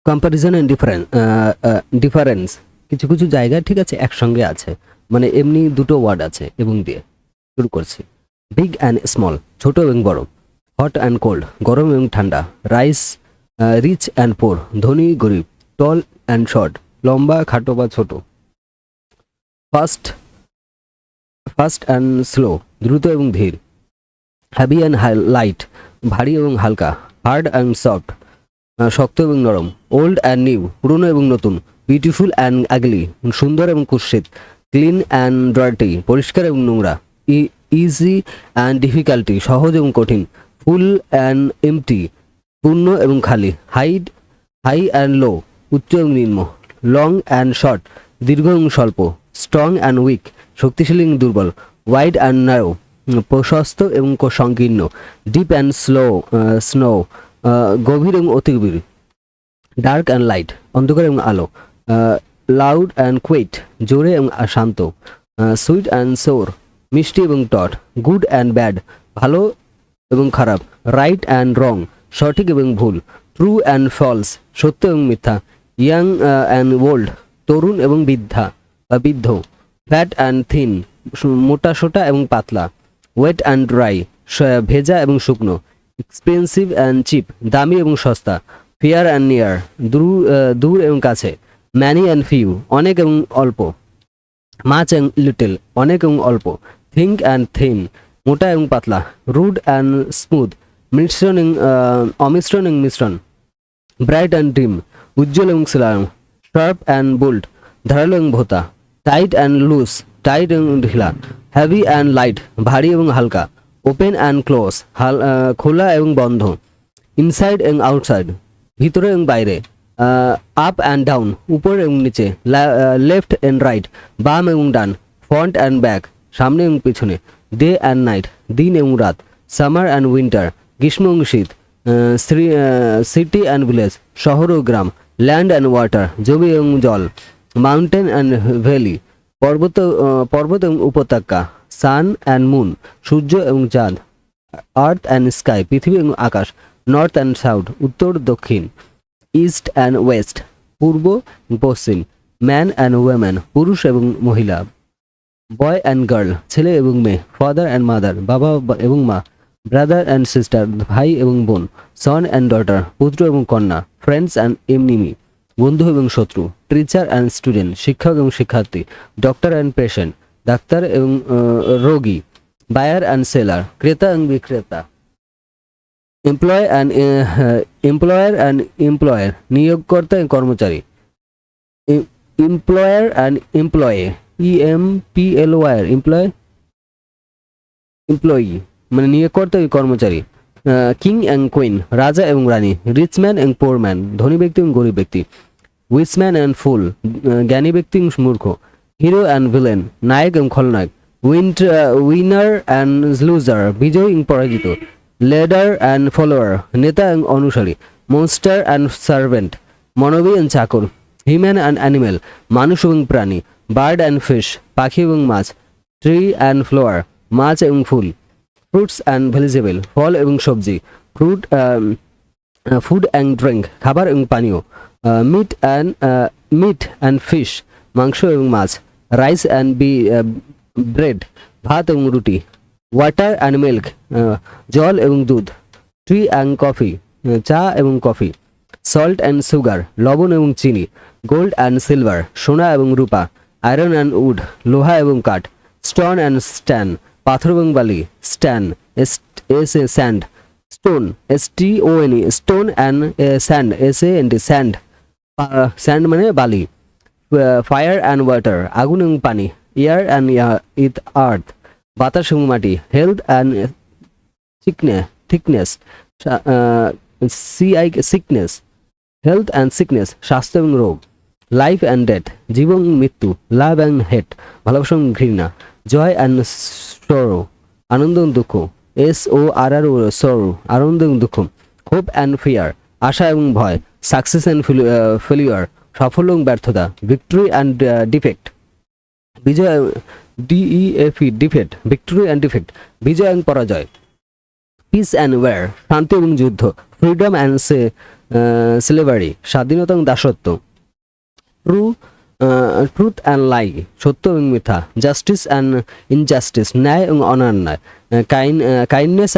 Comparison and difference, কিছু কিছু জায়গায় ঠিক আছে একসঙ্গে আছে, মানে এমনি দুটো ওয়ার্ড আছে এবং দিয়ে শুরু করছি। বিগ অ্যান্ড স্মল, ছোট এবং বড়। হট অ্যান্ড কোল্ড, গরম এবং ঠান্ডা। রাইস, রিচ অ্যান্ড পোর, ধনী গরিব। টল অ্যান্ড শর্ট, লম্বা খাটো বা ছোট। ফাস্ট ফাস্ট অ্যান্ড স্লো, দ্রুত এবং ধীর। হ্যাভি অ্যান্ড লাইট, ভারী এবং হালকা। হার্ড অ্যান্ড সফট, শক্ত এবং নরম। ওল্ড অ্যান্ড নিউ, পুরনো এবং নতুন। বিউটিফুল অ্যান্ড আগলি, সুন্দর এবং কুৎসিত। ক্লিন অ্যান্ড ডার্টি, পরিষ্কার এবং নোংরা। ইজি অ্যান্ড ডিফিকাল্টি, সহজ এবং কঠিন। ফুল অ্যান্ড এমটি, পূর্ণ এবং খালি। হাই অ্যান্ড লো, উচ্চ এবং নিম্ন। লং অ্যান্ড শর্ট, দীর্ঘ এবং স্বল্প। স্ট্রং অ্যান্ড উইক, শক্তিশালী এবং দুর্বল। ওয়াইড অ্যান্ড ন্যারো, প্রশস্ত এবং সংকীর্ণ। ডিপ অ্যান্ড স্নো, গভীর এবং অতি গভীর। ডার্ক অ্যান্ড লাইট, অন্ধকার এবং আলো। লাউড অ্যান্ড কুয়েট, জোরে এবং শান্ত। সুইট অ্যান্ড সোর, মিষ্টি এবং টক। গুড অ্যান্ড ব্যাড, ভালো এবং খারাপ। রাইট অ্যান্ড রং, সঠিক এবং ভুল। ট্রু অ্যান্ড ফলস, সত্য এবং মিথ্যা। ইয়াং অ্যান্ড ওল্ড, তরুণ এবং বৃদ্ধ। ফ্যাট অ্যান্ড থিন, মোটা সোটা এবং পাতলা। ওয়েট অ্যান্ড ড্রাই, ভেজা এবং শুকনো। এক্সপেন্সিভ অ্যান্ড চিপ, দামি এবং সস্তা। ফিয়ার অ্যান্ড নিয়ার, দূর এবং কাছে। ম্যানি অ্যান্ড ফিউ, অনেক এবং অল্প। মাচ অ্যান্ড লিটল, অনেক এবং অল্প। থিঙ্ক অ্যান্ড থিন, মোটা এবং পাতলা। রুড অ্যান্ড স্মুথ, অমিশ্রণ এবং মিশ্রণ। ব্রাইট অ্যান্ড ডিম, উজ্জ্বল এবং শ্যাম। শার্প অ্যান্ড বোল্ড, ধারালো এবং ভোতা। টাইট অ্যান্ড লুজ, টাইট এবং ঢিলা। হ্যাভি অ্যান্ড লাইট, ভারী এবং হালকা। ওপেন অ্যান্ড ক্লোজ, খোলা এবং বন্ধ। ইনসাইড এবং আউটসাইড, ভিতরে এবং বাইরে। আপ অ্যান্ড ডাউন, উপর এবং নিচে। লেফট অ্যান্ড রাইট, বাম এবং ডান। ফ্রন্ট অ্যান্ড ব্যাক, সামনে এবং পিছনে। ডে অ্যান্ড নাইট, দিন এবং রাত। সামার অ্যান্ড উইন্টার, গ্রীষ্ম এবং শীত। সিটি অ্যান্ড ভিলেজ, শহর ও গ্রাম। ল্যান্ড অ্যান্ড ওয়াটার, জমি এবং জল। মাউন্টেন অ্যান্ড ভ্যালি, পর্বত এবং উপত্যকা। সান অ্যান্ড মুন, সূর্য এবং চাঁদ। আর্থ অ্যান্ড স্কাই, পৃথিবী এবং আকাশ। নর্থ অ্যান্ড সাউথ, উত্তর দক্ষিণ। East and West, Purba Paschim. Man and woman, পুরুষ এবং মহিলা। বয় অ্যান্ড গার্ল, ছেলে এবং মেয়ে। ফাদার অ্যান্ড মাদার, বাবা এবং মা। ব্রাদার অ্যান্ড সিস্টার, ভাই এবং বোন। সন অ্যান্ড ডটার, পুত্র এবং কন্যা। ফ্রেন্ডস অ্যান্ড এনিমি, বন্ধু এবং শত্রু। টিচার অ্যান্ড স্টুডেন্ট, শিক্ষক এবং শিক্ষার্থী। ডক্টর অ্যান্ড পেশেন্ট, ডাক্তার এবং রোগী। বায়ার অ্যান্ড সেলার, ক্রেতা এবং বিক্রেতা। এমপ্লয়ার অ্যান্ড এমপ্লয়ার, নিয়োগকর্তা এবং কর্মচারী। Employer and employee, EMPLOYR, employee মানে নিয়োগকর্তা এবং কর্মচারী। কিং অ্যান্ড কুইন, রাজা এবং রানী। রিচ ম্যান এবং পোর ম্যান, ধনী ব্যক্তি এবং গরিব ব্যক্তি। উইস ম্যান অ্যান্ড ফুল, জ্ঞানী ব্যক্তি এবং মূর্খ। হিরো অ্যান্ড ভিলেন, নায়ক এবং খলনায়ক। উইনার অ্যান্ড লুজার, বিজয়ী এবং পরাজিত। লিডার অ্যান্ড ফলোয়ার, নেতা এবং অনুসারী। মনস্টার অ্যান্ড সার্ভেন্ট, মানবী এবং চাকর। হিউম্যান অ্যান্ড অ্যানিমেল, মানুষ এবং প্রাণী। বার্ড অ্যান্ড ফিশ, পাখি এবং মাছ। ট্রি অ্যান্ড ফ্লাওয়ার, মাছ এবং ফুল। ফ্রুটস অ্যান্ড ভেজিটেবল, ফল এবং সবজি। ফুড অ্যান্ড ড্রিঙ্ক, খাবার এবং পানীয়। মিট অ্যান্ড ফিশ, মাংস এবং মাছ। রাইস অ্যান্ড ব্রেড, ভাত এবং রুটি। ওয়াটার অ্যান্ড মিল্ক, জল এবং দুধ। টি অ্যান্ড কফি, চা এবং কফি। সল্ট অ্যান্ড সুগার, লবণ এবং চিনি। গোল্ড অ্যান্ড সিলভার, সোনা এবং রূপা। আয়রন অ্যান্ড উড, লোহা এবং কাঠ। স্টোন অ্যান্ড স্ট্যান, পাথর এবং বালি। Stone, sand. Stone, STONE, stone and sand, SAND, sand. Sand মানে বালি। ফায়ার অ্যান্ড ওয়াটার, আগুন এবং পানি। এয়ার অ্যান্ড আর্থ, বাতাস এবং মাটি। Health and thickness, sickness. Health and sickness, স্বাস্থ্য এবং রোগ। লাইফ অ্যান্ড ডেথ, জীবন এবং মৃত্যু। লাভ অ্যান্ড হেট, ভালোবাসা এবং ঘৃণা। জয় অ্যান্ড সরো, আনন্দ এবং দুঃখ। SORRO, সরো, আনন্দ এবং দুঃখ। হোপ অ্যান্ড ফিয়ার, আশা এবং ভয়। সাকসেস অ্যান্ড ফেলিওর, সাফল্য এবং ব্যর্থতা। ভিক্টরি অ্যান্ড ডিফেক্ট, বিজয়। DEFE, defect, victory and defect, বিজয় এবং পরাজয়। পিস অ্যান্ড ওয়ার, শান্তি এবং যুদ্ধ। ফ্রিডম অ্যান্ড স্লেভারি, স্বাধীনতা এবং দাসত্ব। ট্রুথ অ্যান্ড লাই, সত্য এবং মিথ্যা। জাস্টিস অ্যান্ড ইনজাস্টিস, ন্যায় এবং অন্যায়। কাইন্ডনেস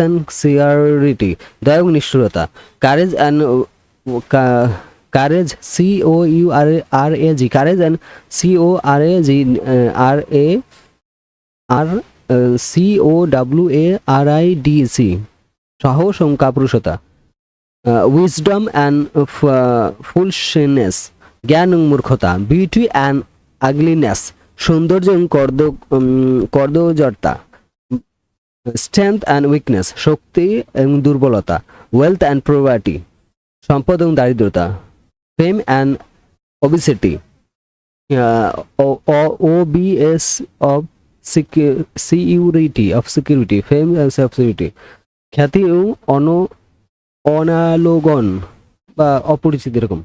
অ্যান্ড সিয়ারিটি, দয়া এবং নিষ্ঠুরতা। Courage and courage, COURAG, courage and CORAG, সাহস এবং কাপুরুষতা। উইজডম অ্যান্ড ফুলশনেস, জ্ঞান এবং মূর্খতা। বিউটি অ্যান্ড আগলিনেস, সৌন্দর্য এবং কর্দজতা। স্ট্রেংথ অ্যান্ড উইকনেস, শক্তি এবং দুর্বলতা। ওয়েলথ অ্যান্ড প্রভার্টি, সম্পদ এবং দারিদ্রতা। ফেম and obesity, OBS of security, fame and security. খ্যাতি এবং অনালোগন বা অপরিচিত এরকম।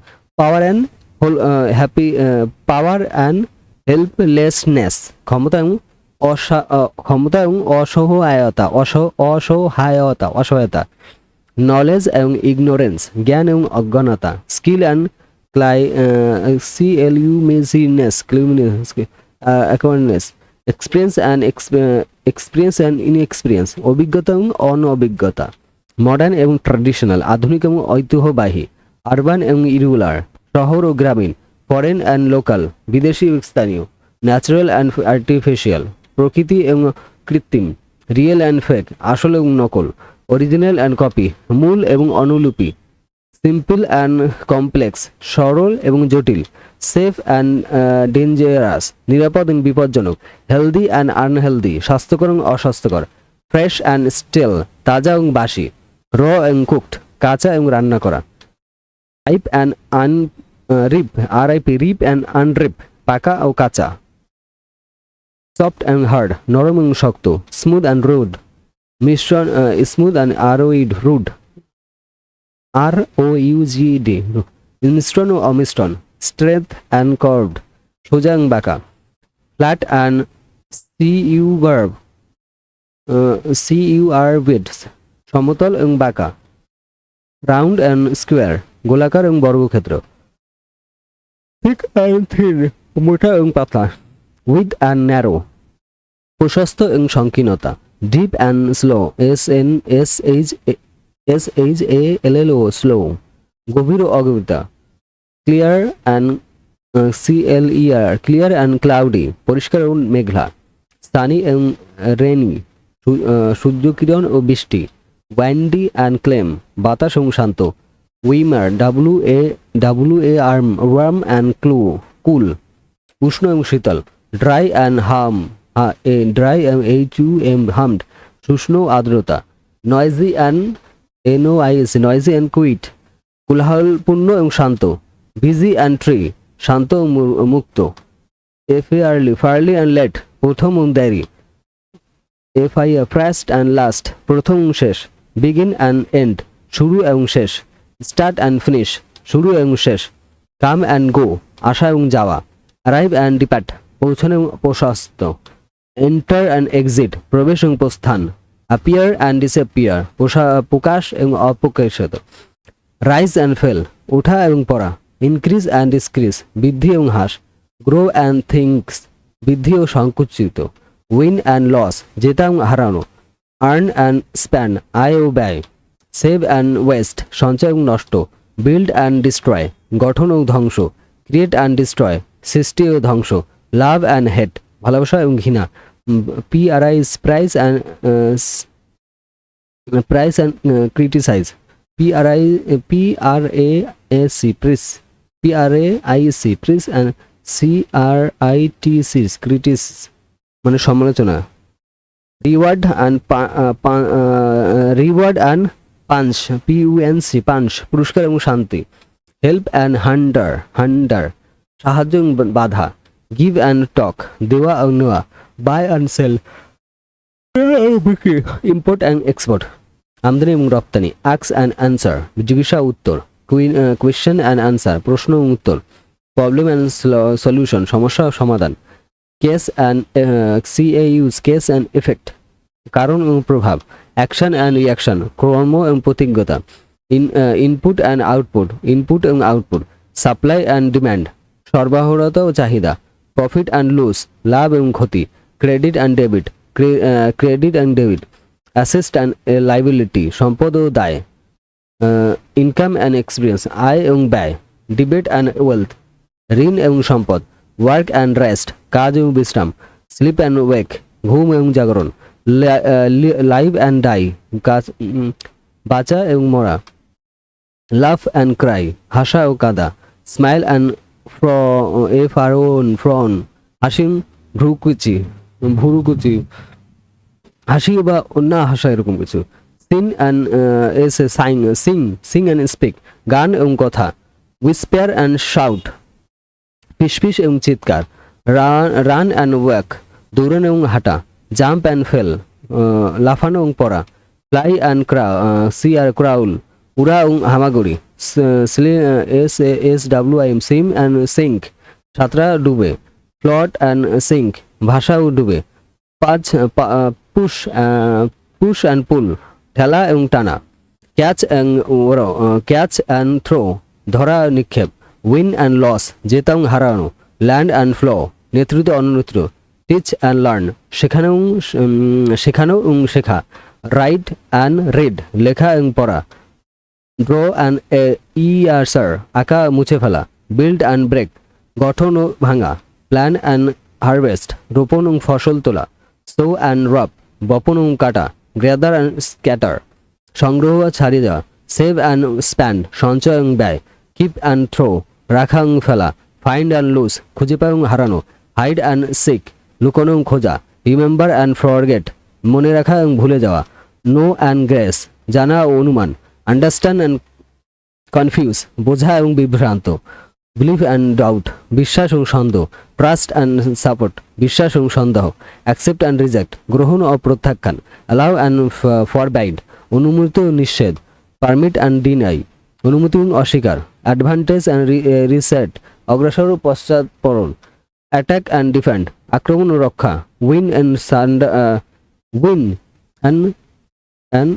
পাওয়ার অ্যান্ড হেল্পলেসনেস, ক্ষমতা এবং অসহায়তা। নলেজ এবং ইগনোরেন্স, জ্ঞান এবং অজ্ঞানতা। Skill and awkwardness. Experience and inexperience, অভিজ্ঞতা এবং অনভিজ্ঞতা। মডার্ন এবং ট্র্যাডিশনাল, আধুনিক এবং ঐতিহ্যবাহী। আরবান এবং ইরুলার, শহর ও গ্রামীণ। ফরেন অ্যান্ড লোকাল, বিদেশি এবং স্থানীয়। ন্যাচারাল অ্যান্ড আর্টিফিশিয়াল, প্রকৃতি এবং কৃত্রিম। রিয়েল অ্যান্ড ফেক, আসল এবং নকল। অরিজিনাল অ্যান্ড কপি, মূল এবং অনুলিপি। সিম্পল অ্যান্ড কমপ্লেক্স, সরল এবং জটিল। সেফ অ্যান্ড ডেঞ্জারাস, নিরাপদ এবং বিপজ্জনক। হেলদি অ্যান্ড আনহেলদি, স্বাস্থ্যকর এবং অস্বাস্থ্যকর। ফ্রেশ অ্যান্ড স্টেল, তাজা এবং বাসি। র এবং কুকড, কাঁচা এবং রান্না করা। Ripe and ripe, ripe and unripe, পাকা ও কাঁচা। সফট অ্যান্ড হার্ড, নরম এবং শক্ত। স্মুথ অ্যান্ড রুড, মিশ্রণ। স্মুথ অ্যান্ড রুড, ROUGD, মিশ্রণ ও অমিশ্রণ। স্ট্রেট অ্যান্ড কার্ভড, সোজা এবং বাঁকা। ফ্ল্যাট অ্যান্ড CURVED, সমতল এবং বাঁকা। রাউন্ড অ্যান্ড স্কোয়ার, গোলাকার এবং বর্গক্ষেত্র। থিক অ্যান্ড থিন, মোটা এবং পাতলা। উইথ অ্যান্ড ন্যারো, প্রশস্ত এবং সংকীর্ণতা। Deep and shallow, SHALLO, shallow. গভীর ও অগভীরতা। Clear and CLER, clear and cloudy, পরিষ্কার এবং মেঘলা। সানি এবং রেনি, সূর্যকিরণ ও বৃষ্টি। ওয়াইন্ডি অ্যান্ড ক্লেম, বাতাস এবং শান্ত। উইমার, WARM, ওয়ার্ম অ্যান্ড কুল, উষ্ণ এবং শীতল। ড্রাই অ্যান্ড হামড, শুষ্ণ ও আর্দ্রতা। Noisy and noisy and quiet, কোলাহলপূর্ণ এবং শান্ত। বিজি অ্যান্ড ট্রি, শান্ত ও মুক্ত। ফার্লি অ্যান্ড লেট, প্রথম এবং দেরি। ফার্স্ট অ্যান্ড লাস্ট, প্রথম এবং শেষ। বিগিন অ্যান্ড এন্ড, শুরু এবং শেষ। স্টার্ট অ্যান্ড ফিনিশ, শুরু এবং শেষ। কাম অ্যান্ড গো, আসা এবং যাওয়া। অ্যারাইভ অ্যান্ড ডিপার্ট, পৌঁছানো এবং প্রশস্ত। এন্টার অ্যান্ড এক্সিট, প্রবেশ এবং প্রস্থান। অ্যাপিয়ার অ্যান্ড ডিসঅ্যাপিয়ার, প্রকাশ এবং অপ্রকাশিত। রাইজ অ্যান্ড ফেল, ওঠা এবং পড়া। ইনক্রিজ অ্যান্ড ডিসক্রিজ, বৃদ্ধি এবং হ্রাস। গ্রো অ্যান্ড থিংস, বৃদ্ধি ও সংকুচিত। উইন অ্যান্ড লস, জেতা এবং হারানো। আর্ন অ্যান্ড স্প্যান্ড, আয় ও ব্যয়। সেভ অ্যান্ড ওয়েস্ট, সঞ্চয় এবং নষ্ট। বিল্ড অ্যান্ড ডিস্ট্রয়, গঠন ও ধ্বংস। ক্রিয়েট অ্যান্ড ডিস্ট্রয়, সৃষ্টি ও ধ্বংস। লাভ অ্যান্ড হেট, ভালোবাসা এবং ঘৃণা। Praise and criticise. PRAIC, praise and CRITC, criticise, মানে সমালোচনা। Reward and punch, PUNC, punch, পুরস্কার এবং শান্তি। হেল্প অ্যান্ড হান্ডার, সাহায্য এবং বাধা। গিভ অ্যান্ড টক, দেওয়া এবং নেওয়া। Buy and sell, import and export, আমদানি এবং রপ্তানি। আস্ক অ্যান্ড অ্যান্সার, জিজ্ঞাসা উত্তর। কোয়েশ্চেন অ্যান্ড অ্যান্সার, প্রশ্ন এবং উত্তর। প্রবলেম অ্যান্ড সলিউশন, সমস্যা ও সমাধান। Case and CAUs, case and effect, কারণ এবং প্রভাব, অ্যাকশন অ্যান্ড রিয়াকশন, কর্ম এবং প্রতিজ্ঞতা, ইনপুট অ্যান্ড আউটপুট, ইনপুট এবং আউটপুট, সাপ্লাই অ্যান্ড ডিম্যান্ড, সরবরাহতা ও চাহিদা, প্রফিট অ্যান্ড লুজ, লাভ এবং ক্ষতি, credit and debit, credit and debit, asset and liability, সম্পদ ও দায়, ইনকাম অ্যান্ড এক্সপিরিয়েন্স, আয় এবং ব্যয়, ডিবেট অ্যান্ড ওয়েলথ, ঋণ এবং সম্পদ, ওয়ার্ক অ্যান্ড রেস্ট, কাজ এবং বিশ্রাম, স্লিপ অ্যান্ড ওয়েক, ঘুম এবং জাগরণ, লাইভ অ্যান্ড ডাই, কাজ বাঁচা এবং মরা, লাভ অ্যান্ড ক্রাই, হাসা ও কাঁদা, স্মাইল অ্যান্ড ফ্রন, হাসি, ভুরুকুচি, হাসি বা অন্য হাসা, এরকম কিছু, sin and sing and speak, গান এবং কথা, উইসপার অ্যান্ড শাউট, ফিসফিস এবং চিৎকার, রান অ্যান্ড ওয়াক, দৌড়ানো এবং হাঁটা, জাম্প অ্যান্ড ফেল, লাফানো এবং পড়া, ফ্লাই অ্যান্ড ক্রাউল, উড়া এবং হামাগুড়ি, SWIM, সিম অ্যান্ড সিঙ্ক, সাঁতরা ডুবে, ফ্লট অ্যান্ড সিঙ্ক, ভাষা ও ডুবে, পুশ অ্যান্ড পুল, ঠেলা এবং টানা, ক্যাচ অ্যান্ড থ্রো, ধরা নিক্ষেপ, উইন অ্যান্ড লস, জেতা এবং হারানো, ল্যান্ড অ্যান্ড ফ্লো, নেতৃত্ব অন্যত্র, টিচ অ্যান্ড লার্ন, শেখানো এবং শেখা, রাইট অ্যান্ড রিড, লেখা এবং পড়া, ড্র অ্যান্ড ইয়ারসার, আঁকা মুছে ফেলা, বিল্ড অ্যান্ড ব্রেক, গঠন ও ভাঙা, প্ল্যান অ্যান্ড হারভেস্ট, রোপণ এবং ফসল তোলা, সো অ্যান্ড রব, বপন এবং কাটা, গ্যাদার অ্যান্ড স্ক্যাটার, সংগ্রহ বা ছাড়িয়ে দেওয়া, সেভ অ্যান্ড স্প্যান্ড, সঞ্চয় এবং ব্যয়, কিপ অ্যান্ড থ্রো, রাখা এবং ফেলা, ফাইন্ড অ্যান্ড লুজ, খুঁজে পাওয়া এবং হারানো, হাইড অ্যান্ড সিক, লুকোনো এবং খোঁজা, রিমেম্বার অ্যান্ড ফরগেট, মনে রাখা এবং ভুলে যাওয়া, নো অ্যান্ড গ্রেস, জানা ও অনুমান, আন্ডারস্ট্যান্ড অ্যান্ড কনফিউজ, বোঝা এবং বিভ্রান্ত, বিলিভ অ্যান্ড ডাউট, বিশ্বাস এবং সন্দেহ, ট্রাস্ট অ্যান্ড সাপোর্ট, বিশ্বাস এবং সন্দেহ, অ্যাকসেপ্ট অ্যান্ড রিজেক্ট, গ্রহণ ও প্রত্যাখ্যান, অ্যালাউ অ্যান্ড ফরবাইড, অনুমতি ও নিষেধ, পারমিট অ্যান্ড ডিনাই, অনুমতি এবং অস্বীকার, অ্যাডভান্টেজ অ্যান্ড রিসেট, অগ্রসর ও পশ্চাৎপরণ, অ্যাটাক অ্যান্ড ডিফেন্ড, আক্রমণ ও রক্ষা, win and win and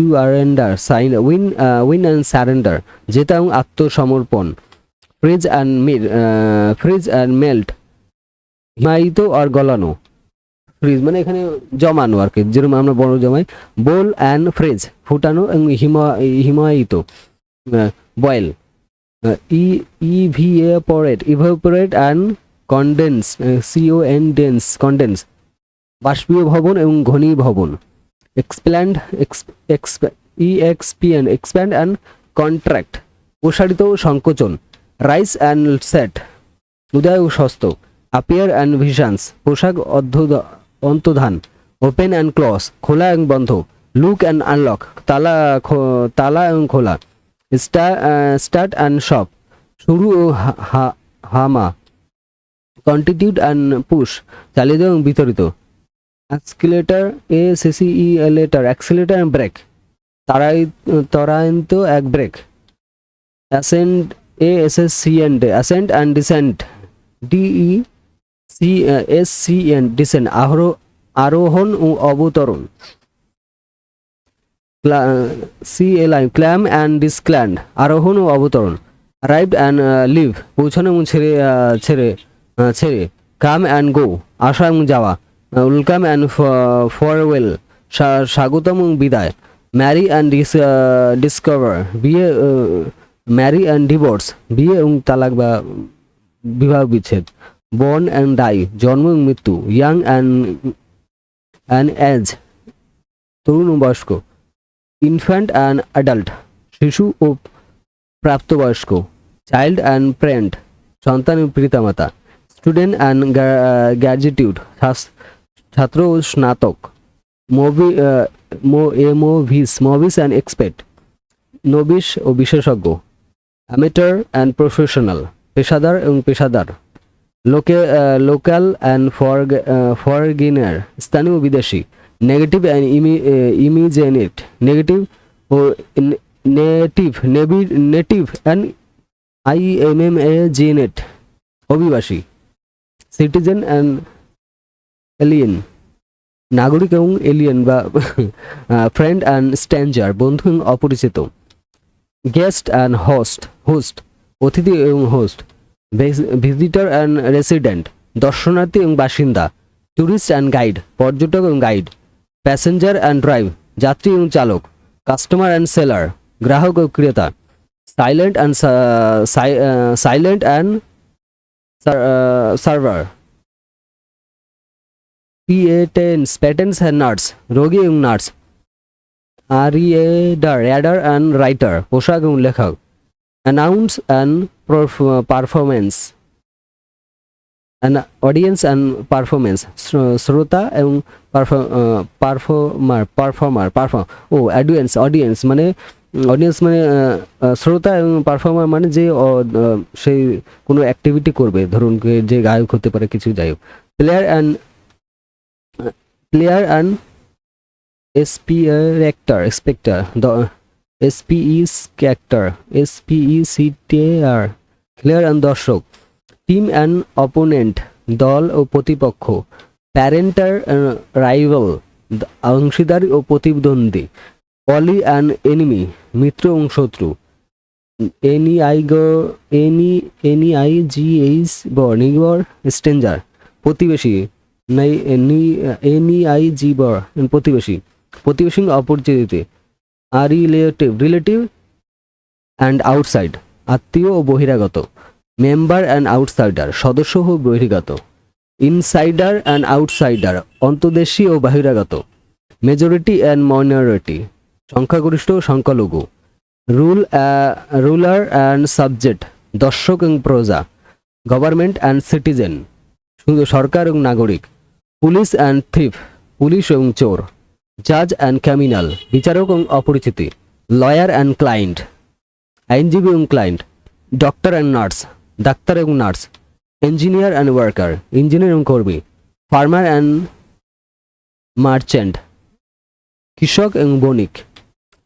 surrender, win and surrender, জেতা এবং আত্মসমর্পণ, ফ্রিজ অ্যান্ড মেল্ট, হিমায়িত আর গলানো, ফ্রিজ মানে এখানে জমানো আর কি, যেরকম আমরা বড় জমাই, বোল অ্যান্ড ফ্রিজ, ফুটানো এবং হিমায়িত, boil, evaporate and condense, condense, বাষ্পীয় ভবন এবং ঘনীভবন, এক্সপ্যান্ড এক্সপ্যান্ড অ্যান্ড কন্ট্রাক্ট, প্রসারিত ও সংকোচন, রাইস অ্যান্ড সেট, উদয় ও সস্ত, আপিয়ার অ্যান্ড ভিশান্স, পোশাক অন্তধান, ওপেন অ্যান্ড ক্লস, খোলা এবং বন্ধ, লুক অ্যান্ড আনলক, তালা এবং খোলা, স্টার্ট অ্যান্ড শপ, শুরু ও হামা, কন্টিটিউড অ্যান্ড পুশ, চালিত এবং বিতরিত, অ্যাক্সিলেটার, ACCELATOR, অ্যাক্সিলেটার অ্যান্ড ব্রেক, ত্বরায়ন্ত এক brake, ascend, ASSCENT, ascent and descent, DECSCENT, descent, আরোহণ ও অবতরণ, CLI, ক্ল্যাম অ্যান্ড ডিসক্ল্যান্ড, আরোহণ ও অবতরণ, অ্যারাইভড অ্যান্ড লিভ, পৌঁছানো এবং ছেড়ে, কাম অ্যান্ড গো, আসা এবং যাওয়া, ওয়েলকাম অ্যান্ড ফরওয়েল, স্বাগতম এবং বিদায়, ম্যারি অ্যান্ড ডিসকভার, বিয়ে, ম্যারি অ্যান্ড ডিভোর্স, বিয়ে এবং তালাক বা বিবাহ বিচ্ছেদ, বর্ন অ্যান্ড ডাই, জন্ম এবং মৃত্যু, ইয়াং অ্যান্ড এজ, তরুণ ও বয়স্ক, ইনফ্যান্ট অ্যান্ড অ্যাডাল্ট, শিশু ও প্রাপ্তবয়স্ক, চাইল্ড অ্যান্ড প্যারেন্ট, সন্তান ও পিতামাতা, স্টুডেন্ট অ্যান্ড গ্র্যাজুয়েট, ছাত্র ও স্নাতক, মোভিস অ্যান্ড এক্সপেক্ট, নবিশ ও বিশেষজ্ঞ, অ্যামেটার অ্যান্ড প্রফেশনাল, পেশাদার এবং পেশাদার, লোকাল অ্যান্ড ফরগিনার, স্থানীয় ও বিদেশি, নেগেটিভ অ্যান্ড ইমিজেনেট, নেগেটিভ ও নেটিভ অ্যান্ড IMMAGNET, অভিবাসী, সিটিজেন অ্যান্ড এলিয়েন, নাগরিক এবং এলিয়েন বা ফ্রেন্ড অ্যান্ড স্ট্রেঞ্জার, বন্ধু এবং অপরিচিত। গেস্ট অ্যান্ড হোস্ট অতিথি এবং হোস্ট। ভিজিটর অ্যান্ড রেসিডেন্ট, দর্শনার্থী এবং বাসিন্দা। ট্যুরিস্ট অ্যান্ড গাইড, পর্যটক এবং গাইড। প্যাসেঞ্জার অ্যান্ড ড্রাইভ, যাত্রী এবং চালক। কাস্টমার অ্যান্ড সেলার, গ্রাহক ও ক্রেতা। Silent and server. Patents and nurse, রোগী এবং নার্স। র্যাডার অ্যান্ড রাইটার, পোশাক এবং লেখক। Announce and performance, audience and performance, শ্রোতা এবং পারফর্মার ও অডিয়েন্স মানে শ্রোতা এবং পারফর্মার মানে যে সেই কোনো অ্যাক্টিভিটি করবে, ধরুন যে গায়ক হতে পারে, কিছু যাই হোক। Player and spectre, SPECTR, player and দর্শক। টিম অ্যান্ড অপোনেন্ট, দল ও প্রতিপক্ষ। প্যারেন্টার রাইভাল, অংশীদার ও প্রতিদ্বন্দ্বী। পলি অ্যান্ড এনিমি, মিত্র এবং শত্রু। NEIGH নিগর, স্ট্রেঞ্জার, প্রতিবেশী। NEIG প্রতিবেশী, প্রতিবেশী অপরিচিত। রিলেটিভ অ্যান্ড আউটসাইড, আত্মীয় ও বহিরাগত। মেম্বার অ্যান্ড আউটসাইডার, সদস্য ও বহিরাগত। ইনসাইডার অ্যান্ড আউটসাইডার, অন্তর্দেশী ও বহিরাগত। মেজরিটি অ্যান্ড মাইনরিটি, সংখ্যাগরিষ্ঠ ও সংখ্যালঘু। রুলার অ্যান্ড সাবজেক্ট, দর্শক এবং প্রজা। গভর্নমেন্ট অ্যান্ড সিটিজেন, সরকার এবং নাগরিক। পুলিশ অ্যান্ড থিফ, পুলিশ এবং চোর। জাজ অ্যান্ড ক্রিমিনাল, বিচারক এবং অপরিচিতি। লয়ার অ্যান্ড ক্লায়েন্ট, আইনজীবী এবং ক্লায়েন্ট। ডক্টর অ্যান্ড নার্স, ডাক্তার এবং nurse. Engineer and worker, engineer এবং কর্মী। ফার্মার অ্যান্ড মার্চেন্ট, কৃষক এবং বণিক।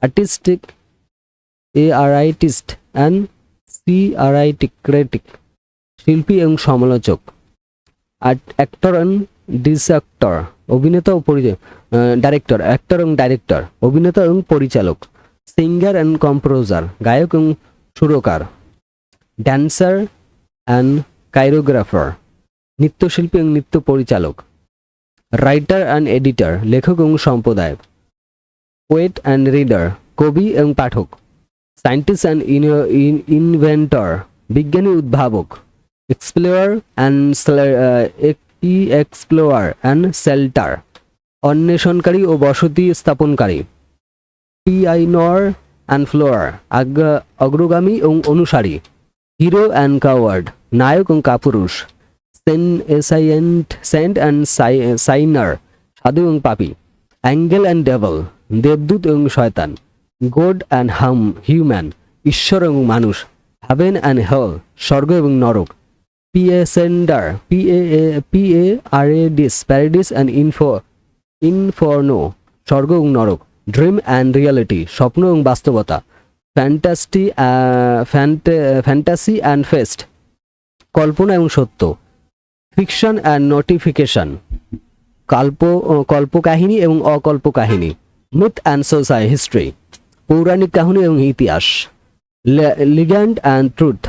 আর্টিস্টিক, আর্টিস্ট অ্যান্ড ক্রিটিক, শিল্পী এবং সমালোচক। অ্যাক্টর অ্যান্ড ডিরেক্টর, অভিনেতা ও ডাইরেক্টর। অ্যাক্টর এবং ডাইরেক্টর, অভিনেতা এবং পরিচালক। সিঙ্গার অ্যান্ড কম্পোজার, গায়ক এবং সুরকার। ড্যান্সার অ্যান্ড কোরিওগ্রাফার, নৃত্যশিল্পী এবং নৃত্য পরিচালক। রাইটার অ্যান্ড এডিটর, লেখক এবং সম্পাদক। পোয়েট অ্যান্ড রিডার, কবি এবং পাঠক। সায়েন্টিস্ট অ্যান্ড ইনভেন্টর, বিজ্ঞানী উদ্ভাবক। এক্সপ্লোরার অ্যান্ড সেল্টার, অন্বেষণকারী ও বসতি স্থাপনকারী। পিআইনর অ্যান্ড ফ্লোয়ার, অগ্রগামী এবং অনুসারী। হিরো অ্যান্ড কাওয়ার্ড, নায়ক এবং কাপুরুষ। সেন্ট অ্যান্ড সাইনার, সাধু এবং পাপী। অ্যাঙ্গেল অ্যান্ড ডেভল, দেবদূত এবং শয়তান। গড অ্যান্ড হিউম্যান, ঈশ্বর এবং মানুষ। হেভেন অ্যান্ড হেল, স্বর্গ এবং নরক। পিএসেন্ডার, প্যারাডিস অ্যান্ড ইনফর্নো, স্বর্গ এবং নরক। ড্রিম অ্যান্ড রিয়ালিটি, স্বপ্ন এবং বাস্তবতা। ফ্যান্টাসি অ্যান্ড ফেস্ট, কল্পনা এবং সত্য। ফিকশন অ্যান্ড নোটিফিকেশন, কল্পকাহিনী এবং অকল্পকাহিনী। মিথ অ্যান্ড হিস্ট্রি, পৌরাণিক কাহিনী এবং ইতিহাস। লিগ্যান্ড অ্যান্ড ট্রুথ,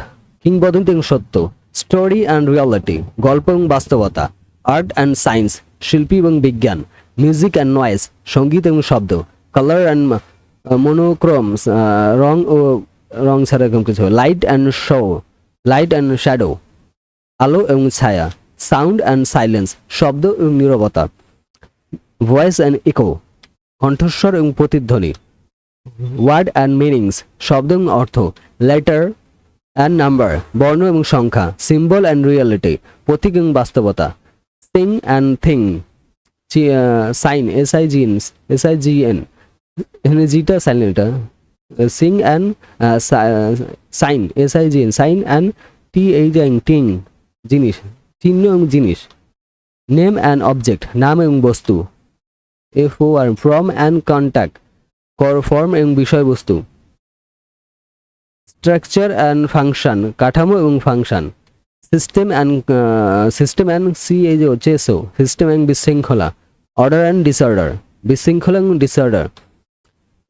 কিংবদন্তি এবং সত্য। স্টোরি অ্যান্ড রিয়ালিটি, গল্প এবং বাস্তবতা। আর্ট অ্যান্ড সায়েন্স, শিল্পী এবং বিজ্ঞান। মিউজিক অ্যান্ড নয়েজ, সঙ্গীত এবং শব্দ। কালার অ্যান্ড মনোক্রোমস, রং ছাড়া এরকম কিছু। লাইট অ্যান্ড শ্যাডো, আলো এবং ছায়া। সাউন্ড অ্যান্ড সাইলেন্স, শব্দ এবং নীরবতা। ভয়েস অ্যান্ড ইকো, কণ্ঠস্বর এবং প্রতিধ্বনি। ওয়ার্ড অ্যান্ড মিনিংস, শব্দ এবং অর্থ। লেটার অ্যান্ড নাম্বার, বর্ণ এবং সংখ্যা। সিম্বল অ্যান্ড রিয়ালিটি, প্রতীক এবং বাস্তবতা। Sing and thing, sign, SIGN, এখানে জিটা silent. Sing and sign, SIGN, sign and thing, জিনিস, চিহ্ন এবং জিনিস। নেম অ্যান্ড অবজেক্ট, নাম এবং বস্তু। FOR, form and contact, form এবং বিষয়বস্তু। স্ট্রাকচার অ্যান্ড ফাংশন, কাঠামো এবং function. System and system and system and বিশৃঙ্খলা। অর্ডার অ্যান্ড ডিসঅর্ডার, বিশৃঙ্খলা এবং ডিসঅর্ডার।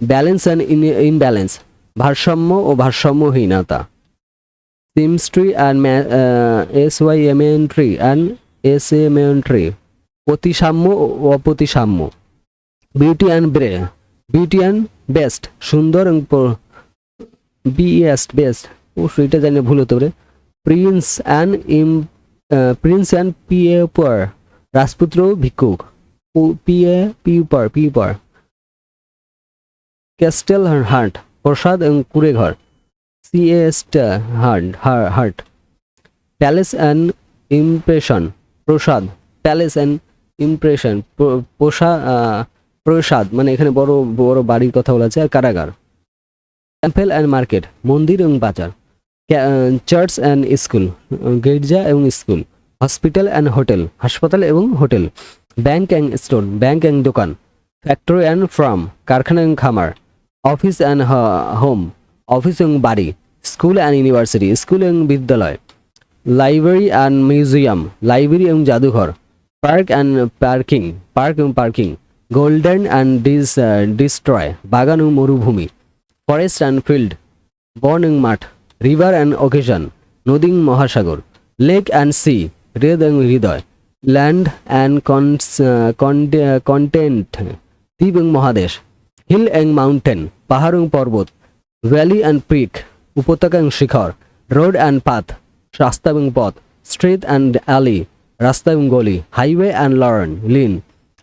ব্যালেন্স অ্যান্ড ইনব্যালেন্স, ভারসাম্য ও ভারসাম্যহীনতা। Symmetry and SYMNTRY and SMNTRY, প্রতিসাম্য ও অপ্রতিসাম্য। Beauty and beauty and best, সুন্দর এবং বেস্ট বেস্ট, ও সেটা জানি ভুল হতে পারে। প্রিন্স অ্যান্ড পিউপার, রাজপুত্র ভিক্ষুক। পিউপার। ক্যাস্টেল হার্ট, প্রসাদ এবং কুড়ে ঘর। হার্ট। প্যালেস অ্যান্ড ইমপ্রেশন, প্রসাদ। প্যালেস অ্যান্ড ইমপ্রেশন, প্রসাদ মানে এখানে বড় বড় বাড়ির কথা বলা আছে। আর কারাগার। টেম্পল অ্যান্ড মার্কেট, মন্দির এবং বাজার। চার্চ অ্যান্ড স্কুল, গির্জা এবং স্কুল। হসপিটাল অ্যান্ড হোটেল, হাসপাতাল এবং hotel. Bank and store, bank and দোকান। ফ্যাক্টরি অ্যান্ড ফার্ম, কারখানা এবং খামার। অফিস অ্যান্ড হোম, অফিস এবং বাড়ি। স্কুল অ্যান্ড ইউনিভার্সিটি, স্কুল এবং বিদ্যালয়। লাইব্রেরি অ্যান্ড মিউজিয়াম, লাইব্রেরি এবং জাদুঘর। পার্ক অ্যান্ড পার্কিং, পার্ক এবং পার্কিং। গোল্ডেন অ্যান্ড ডিস্ট্রয়, বাগান এবং মরুভূমি। ফরেস্ট অ্যান্ড ফিল্ড, বন এবং মাঠ। রিভার অ্যান্ড অকেশন, নদী এবং মহাসাগর। লেক অ্যান্ড সি, হ্রদ এবং হৃদয়। ল্যান্ড অ্যান্ড কন্টেন্ট, দ্বীপ এবং মহাদেশ। হিল অ্যান্ড মাউন্টেন, পাহাড় এবং পর্বত। ভ্যালি অ্যান্ড পিক, উপত্যকা এবং শিখর। রোড অ্যান্ড পাথ, রাস্তা এবং পথ। স্ট্রিট অ্যান্ড অ্যালি, রাস্তা এবং গলি। হাইওয়ে অ্যান্ড লিন,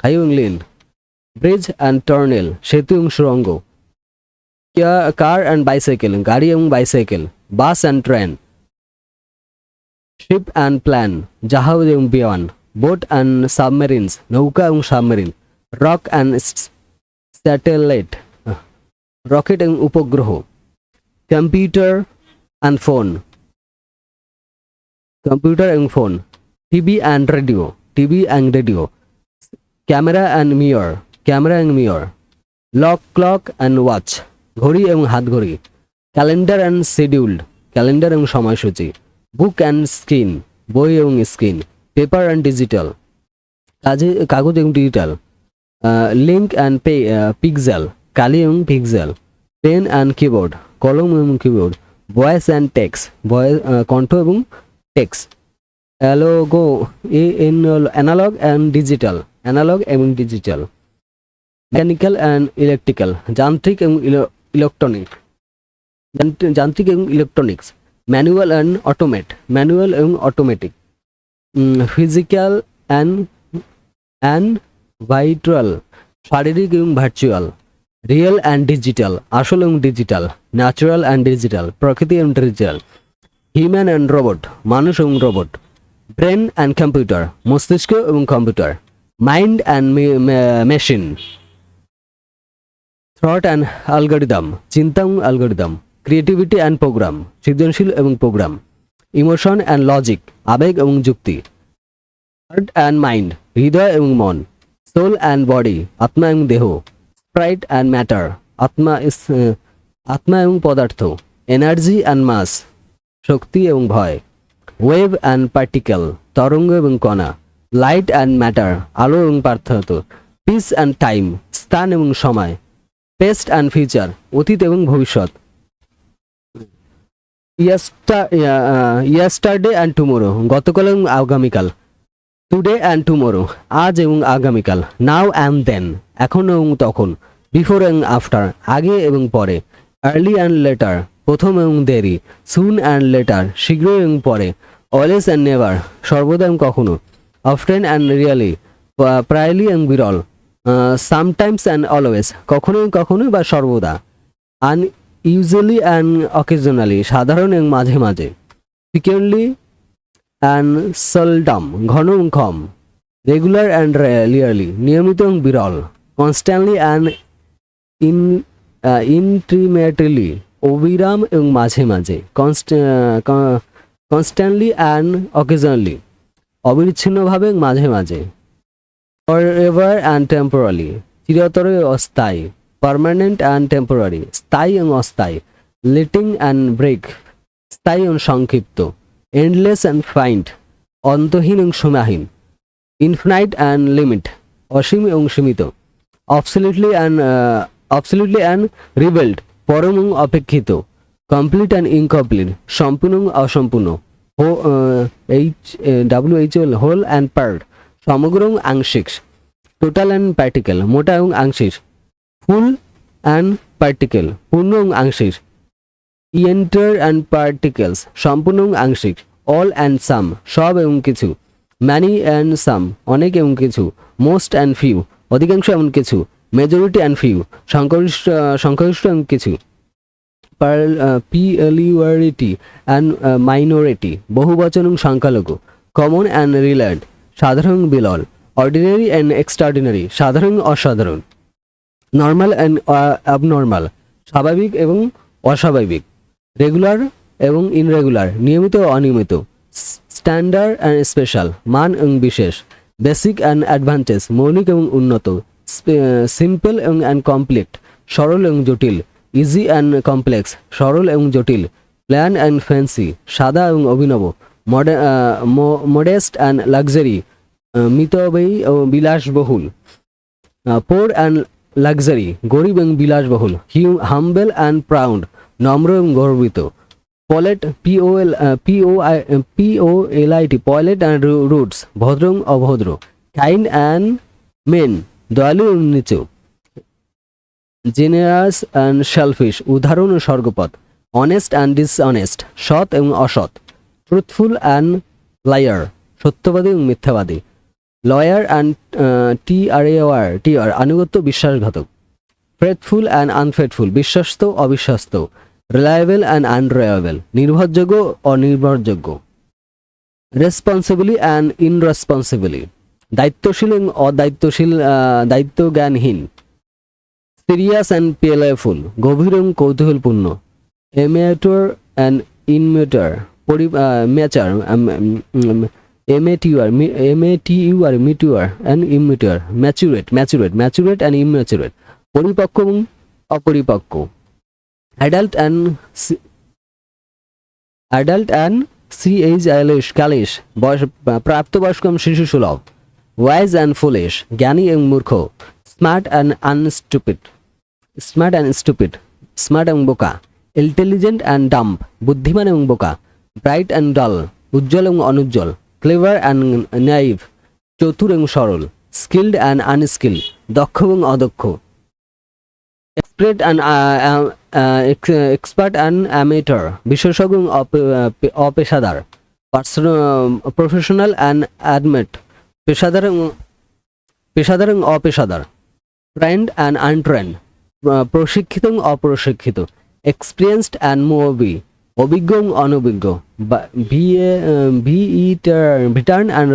হাইওয়ে এবং লিন। ব্রিজ অ্যান্ড টার্নেল, সেতু এবং সুড়ঙ্গ। কার অ্যান্ড বাইসাইকেল, গাড়ি এবং bicycle. Bus and train. Ship and plane, জাহাজ এবং বিমান। বোট অ্যান্ড সাবমেরিনস, নৌকা এবং সাবমেরিন। রক অ্যান্ড স্যাটেলাইট, রকেট এবং উপগ্রহ। কম্পিউটার অ্যান্ড ফোন, কম্পিউটার এবং phone. TV and radio. Camera and mirror. Clock and watch, ঘড়ি এবং হাত ঘড়ি। ক্যালেন্ডার অ্যান্ড শিডিউল্ড, ক্যালেন্ডার এবং সময়সূচি। বুক অ্যান্ড স্ক্রিন, বই এবং স্ক্রিন। পেপার অ্যান্ড ডিজিটাল, কাগজ এবং ডিজিটাল। লিঙ্ক অ্যান্ড পিক্সেল, কালি এবং পিক্সেল। পেন অ্যান্ড কিবোর্ড, কলম এবং কিবোর্ড। ভয়েস অ্যান্ড টেক্সট, কণ্ঠ এবং টেক্সট। অ্যানালগ এবং ডিজিটাল। মেকানিক্যাল অ্যান্ড ইলেকট্রিক্যাল, যান্ত্রিক এবং ইলেকট্রনিক্স। ম্যানুয়াল এবং অটোমেটিক। ফিজিক্যাল অ্যান্ড ভার্চুয়াল, শারীরিক এবং ভার্চুয়াল। রিয়েল অ্যান্ড ডিজিটাল, আসল এবং ডিজিটাল। ন্যাচারাল অ্যান্ড ডিজিটাল, প্রকৃতি এবং ডিজিটাল। হিউম্যান অ্যান্ড রোবট, মানুষ এবং রোবট। ব্রেন অ্যান্ড কম্পিউটার, মস্তিষ্ক এবং computer. Mind and machine. Thought and algorithm, চিন্তা এবং অ্যালগরিদম। ক্রিয়েটিভিটি অ্যান্ড প্রোগ্রাম, সৃজনশীল এবং প্রোগ্রাম। ইমোশন অ্যান্ড লজিক, আবেগ এবং যুক্তি। হার্ট অ্যান্ড মাইন্ড, হৃদয় এবং মন। সোল অ্যান্ড বডি, আত্মা এবং দেহ। স্প্রাইট অ্যান্ড ম্যাটার, আত্মা এবং পদার্থ। এনার্জি অ্যান্ড মাস, শক্তি এবং ভয়। ওয়েভ অ্যান্ড পার্টিকেল, তরঙ্গ এবং কণা। লাইট অ্যান্ড ম্যাটার, আলো এবং পার্থক্য। পিস অ্যান্ড টাইম, স্থান এবং সময়। পেস্ট অ্যান্ড ফিউচার, অতীত এবং ভবিষ্যৎ। ইয়াস্টারডে অ্যান্ড টুমোরো, গতকাল এবং আগামীকাল। টুডে অ্যান্ড টুমোরো, আজ এবং আগামীকাল। নাও অ্যান্ড দেন, এখন এবং তখন। বিফোর এবং আফটার, আগে এবং পরে। আর্লি অ্যান্ড লেটার, প্রথম এবং দেরি। সুন অ্যান্ড লেটার, শীঘ্রই এবং পরে। অলওয়েজ অ্যান্ড নেভার, সর্বদা এবং কখনো। অফটেন অ্যান্ড রিয়েলি, প্রায়লি এবং বিরল। সামটাইমস অ্যান্ড অলওয়েজ, কখনো এবং কখনো বা সর্বদা। ইউজুয়ালি অ্যান্ড অকেশনালি, সাধারণ এবং মাঝে মাঝে। ফ্রিকুয়েন্টলি অ্যান্ড সেলডম, ঘন এবং কম। রেগুলার অ্যান্ড রিয়ারলি, নিয়মিত এবং বিরল। কনস্ট্যান্টলি অ্যান্ড ইন্টিমেটলি, অবিরাম এবং মাঝে মাঝে। কনস্ট্যান্টলি অ্যান্ড অকেশনালি, অবিচ্ছিন্নভাবে এবং মাঝে মাঝে। ফরএভার অ্যান্ড টেম্পোরারি, চিরতর অস্থায়ী। পার্মানেন্ট অ্যান্ড টেম্পোরারি, স্থায়ী এবং অস্থায়ী। লিটিং অ্যান্ড ব্রেক, স্থায়ী এবং সংক্ষিপ্ত। এন্ডলেস অ্যান্ড ফাইন্ড, অন্তহীন এবং সীমাহীন। ইনফিনাইট অ্যান্ড লিমিট, অসীম এবং সীমিত, অবসলিউটলি অ্যান্ড রিবেল্ড, পরম এবং অপেক্ষিত, কমপ্লিট অ্যান্ড ইনকমপ্লিট, সম্পূর্ণ এবং অসম্পূর্ণ, WHOL, হোল অ্যান্ড পার্ট, সমগ্র এবং আংশিক, টোটাল অ্যান্ড পার্টিকেল, মোটা এবং আংশিক, ফুল অ্যান্ড পার্টিকেল, পূর্ণ এবং আংশিক, ইয়েন্টার অ্যান্ড পার্টিকেলস, সম্পূর্ণ এবং আংশিক, অল অ্যান্ড সাম, সব এবং কিছু, ম্যানি অ্যান্ড সাম, অনেক এবং কিছু, মোস্ট অ্যান্ড ফিউ, অধিকাংশ এবং কিছু, মেজরিটি অ্যান্ড ফিউ, সংখ্যাগরিষ্ঠ এবং কিছু, প্লিউরিটি অ্যান্ড মাইনরিটি, বহুবচন এবং সংখ্যালঘু, কমন অ্যান্ড রিলেটেড, সাধারণ এবং বিরল, অর্ডিনারি অ্যান্ড এক্সট্রাঅর্ডিনারি, সাধারণ অসাধারণ, নর্মাল অ্যান্ড অ্যাবনর্মাল, স্বাভাবিক এবং অস্বাভাবিক, রেগুলার এবং ইনরেগুলার, নিয়মিত ও অনিয়মিত, স্ট্যান্ডার্ড অ্যান্ড স্পেশাল, মান এবং বিশেষ, বেসিক অ্যান্ড অ্যাডভান্টেজ, মৌলিক এবং উন্নত, সিম্পল এবং কমপ্লিট, সরল এবং জটিল, ইজি অ্যান্ড কমপ্লেক্স, সরল এবং জটিল, প্ল্যান অ্যান্ড ফ্যান্সি, সাদা এবং অভিনব, মডেস্ট অ্যান্ড লাক্সারি, মিতব্যয়ী ও বিলাসবহুল, পোর অ্যান্ড লাক্সারি, গরিব এবং বিলাসবহুল, হাম্বেল অ্যান্ড প্রাউড, নম্র এবং গর্বিত, পলেট, POLIT, পলেট অ্যান্ড রুটস, ভদ্র এবং অভদ্র, কাইন্ড অ্যান্ড মেন, দয়ালু এবং নিচু, জেনারাস অ্যান্ড সেলফিশ, উদাহরণ ও স্বর্গপথ, অনেস্ট অ্যান্ড ডিসঅনেস্ট, সৎ এবং অসৎ, ট্রুথফুল অ্যান্ড লায়ার, সত্যবাদী এবং মিথ্যাবাদী, লয়ার অ্যান্ড TRAR, আনুগত্য বিশ্বাসঘাতক, ফেথফুল অ্যান্ড আনফেথফুল, বিশ্বস্ত অবিশ্বস্ত, রিলায়েবল অ্যান্ড আনরিলায়েবল, নির্ভরযোগ্য অনির্ভরযোগ্য, রেসপন্সিবলি অ্যান্ড ইনরেসপন্সিবলি, দায়িত্বশীল এবং অদায়িত্বশীল, দায়িত্বজ্ঞানহীন, সিরিয়াস অ্যান্ড প্লেফুল, গভীর এবং কৌতূহলপূর্ণ, এমেটর অ্যান্ড ইনমেটর, ম্যাচার, মিটিউর অ্যান্ড ইমিটিউর, ম্যাচুরেট অ্যান্ড ইম্যাচুরেট, পরিপক্ক এবং অপরিপক্ক, অ্যাডাল্ট অ্যান্ড কালিশ, প্রাপ্তবয়স্ক এবং শিশু সুলভ, ওয়াইজ অ্যান্ড ফুলিশ, জ্ঞানী এবং মূর্খ, স্মার্ট অ্যান্ড স্মার্ট এবং বোকা, ইন্টেলিজেন্ট অ্যান্ড ডাম্প, বুদ্ধিমান এবং বোকা, ব্রাইট অ্যান্ড ডাল, উজ্জ্বল এবং অনুজ্জ্বল, ক্লেভার অ্যান্ড নাইভ, চতুর এবং সরল, স্কিল্ড অ্যান্ড আনস্কিল্ড, দক্ষ এবং অদক্ষ, এক্সপার্ট অ্যান্ড অ্যামেটর, বিশেষজ্ঞ এবং অপেশাদার, প্রফেশনাল অ্যান্ড অ্যাডমেট, পেশাদার এবং অপেশাদার, ট্রেন্ড অ্যান্ড আনট্রেন্ড, প্রশিক্ষিত এবং অপ্রশিক্ষিত, এক্সপিরিয়েন্সড অ্যান্ড মুভি, অভিজ্ঞ এবং অনভিজ্ঞ, ভিটার্ন অ্যান্ড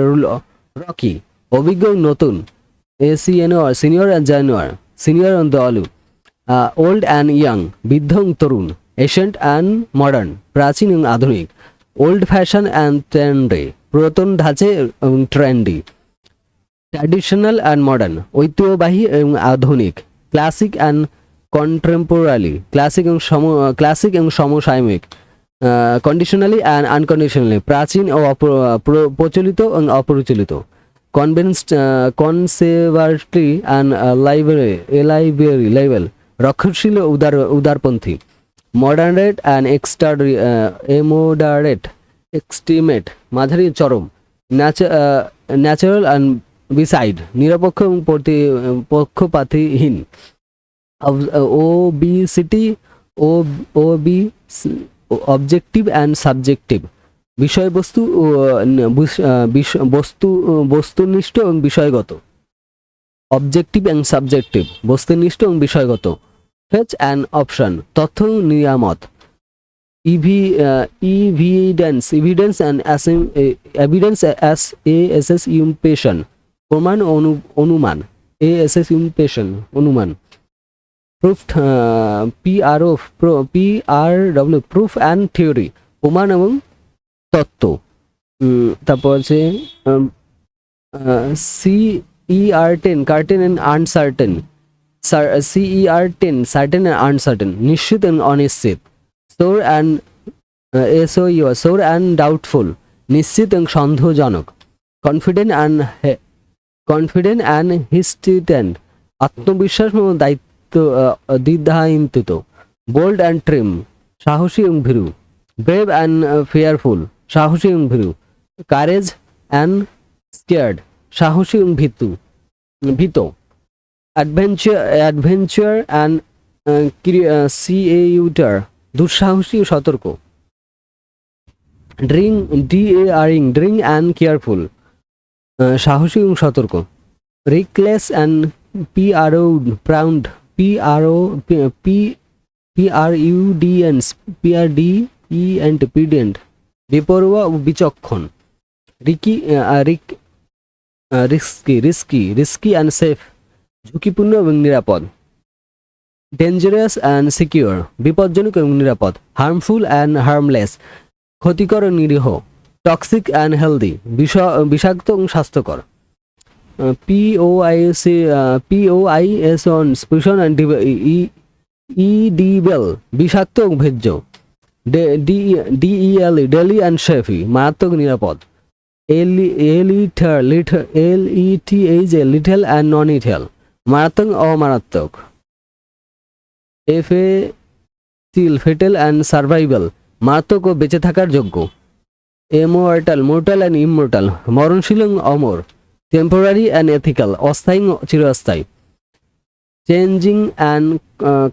রকি, অভিজ্ঞ এবং নতুন, সিনিয়র অ্যান্ড জানুয়ার, সিনিয়র এবং দয়ালু, ওল্ড অ্যান্ড ইয়াং, বৃদ্ধ এবং তরুণ, এশিয়েন্ট অ্যান্ড মডার্ন, প্রাচীন এবং আধুনিক, ওল্ড ফ্যাশন অ্যান্ড ট্রেন্ডি, পুরাতন ধাঁচে এবং ট্রেন্ডি, ট্র্যাডিশনাল অ্যান্ড মডার্ন, ঐতিহ্যবাহী এবং আধুনিক, ক্লাসিক অ্যান্ড কন্টেম্পোরারি, ক্লাসিক এবং সমসাময়িক, কন্ডিশনালি অ্যান্ড আনকন্ডিশনালি, প্রাচীন ও প্রচলিত এবং অপ্রচলিত, কনসেভারটি অ্যান্ড লাইবেল, রক্ষণশীল ও উদারপন্থী, মডারেট অ্যান্ড এক্সট্রিমেট, মাঝারি চরম, ন্যাচারাল অ্যান্ড বিসাইড, নিরপেক্ষ এবং পক্ষপাতহীন, ওবিসিটি, অবজেক্টিভ অ্যান্ড সাবজেক্টিভ, বিষয়বস্তু বস্তুনিষ্ঠ এবং বিষয়গত, অবজেক্টিভ অ্যান্ড সাবজেক্টিভ, বস্তুনিষ্ঠ এবং বিষয়গত, ফেচ অ্যান্ড অপশন, তথ্য নিয়ামত, এভিডেন্স অ্যান্ড অ্যাসেসিউম্পেশন, প্রমাণ অনুমান, অনুমান, proof, PRW, proof and theory, প্রমাণ এবং তত্ত্ব, তারপর আছে CER10, curtain and uncertain, CER10, certain and uncertain, নিশ্চিত এবং অনিশ্চিত, সোর অ্যান্ড ডাউটফুল, নিশ্চিত এবং সন্দেহজনক, কনফিডেন্ট অ্যান্ড কনফিডেন্ট অ্যান্ড হিস্টিটেন্ট, আত্মবিশ্বাস এবং দায়িত্ব দ্বিধাহীনচিত। বোল্ড অ্যান্ড ট্রিম, সাহসী এবং ভীরু। ব্রেভ অ্যান্ড ফেয়ারফুল, সাহসী এবং ভীরু। কারেজ অ্যান্ড স্কেয়ার্ড, সাহসী এবং ভীত। অ্যাডভেঞ্চার অ্যান্ড সিএউটার, দুঃসাহসী ও সতর্ক। ড্রিং অ্যান্ড কেয়ারফুল, সাহসী এবং সতর্ক। রিকলেস অ্যান্ড প্রাউড, পিডিএন্ট, বেপরোয়া ও বিচক্ষণ। রিস্কি অ্যান্ড সেফ, ঝুঁকিপূর্ণ এবং নিরাপদ। ডেঞ্জারাস অ্যান্ড সিকিউর, বিপজ্জনক এবং নিরাপদ। হার্মফুল অ্যান্ড হার্মলেস, ক্ষতিকর ও নিরীহ। টক্সিক অ্যান্ড হেলদি, বিষাক্ত এবং স্বাস্থ্যকর। ইডিবেল, বিষাক্ত এবং ভেজ্য। ডেলি অ্যান্ড শেফি, মারাত্মক নিরাপদ। লিটল অ্যান্ড নন ইথেল, মারাত্মক অমারাত্মক। ফেটেল অ্যান্ড সার্ভাইভাল, মারাত্মক ও বেঁচে থাকার যোগ্য। মোর্টাল অ্যান্ড ইমমোর্টাল, মরণশীল এবং অমর। টেম্পোরারি অ্যান্ড এথিক্যাল, অস্থায়ী চিরস্থায়ী। চেঞ্জিং অ্যান্ড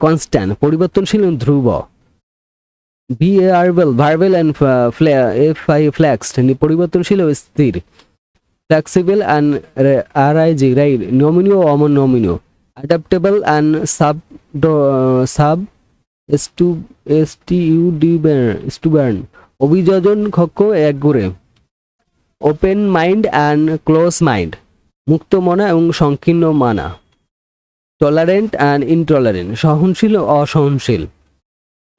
কনস্ট্যান্ট, পরিবর্তনশীল এবং ধ্রুব। ভার্বেল অ্যান্ড ফ্ল্যাক্সড, পরিবর্তনশীল ও স্থির। ফ্লেক্সিবল অ্যান্ড আরাইজিং, নমনীয় ও অনমনীয়। অ্যাডাপ্টেবল অ্যান্ড স্টুবার্ন, অভিযোজন ক্ষক্ষ একগুড়ে। Open mind and close mind, মুক্ত মনা এবং সংকীর্ণ মানা। টলারেন্ট অ্যান্ড ইনটলারেন্ট, সহনশীল ও অসহনশীল।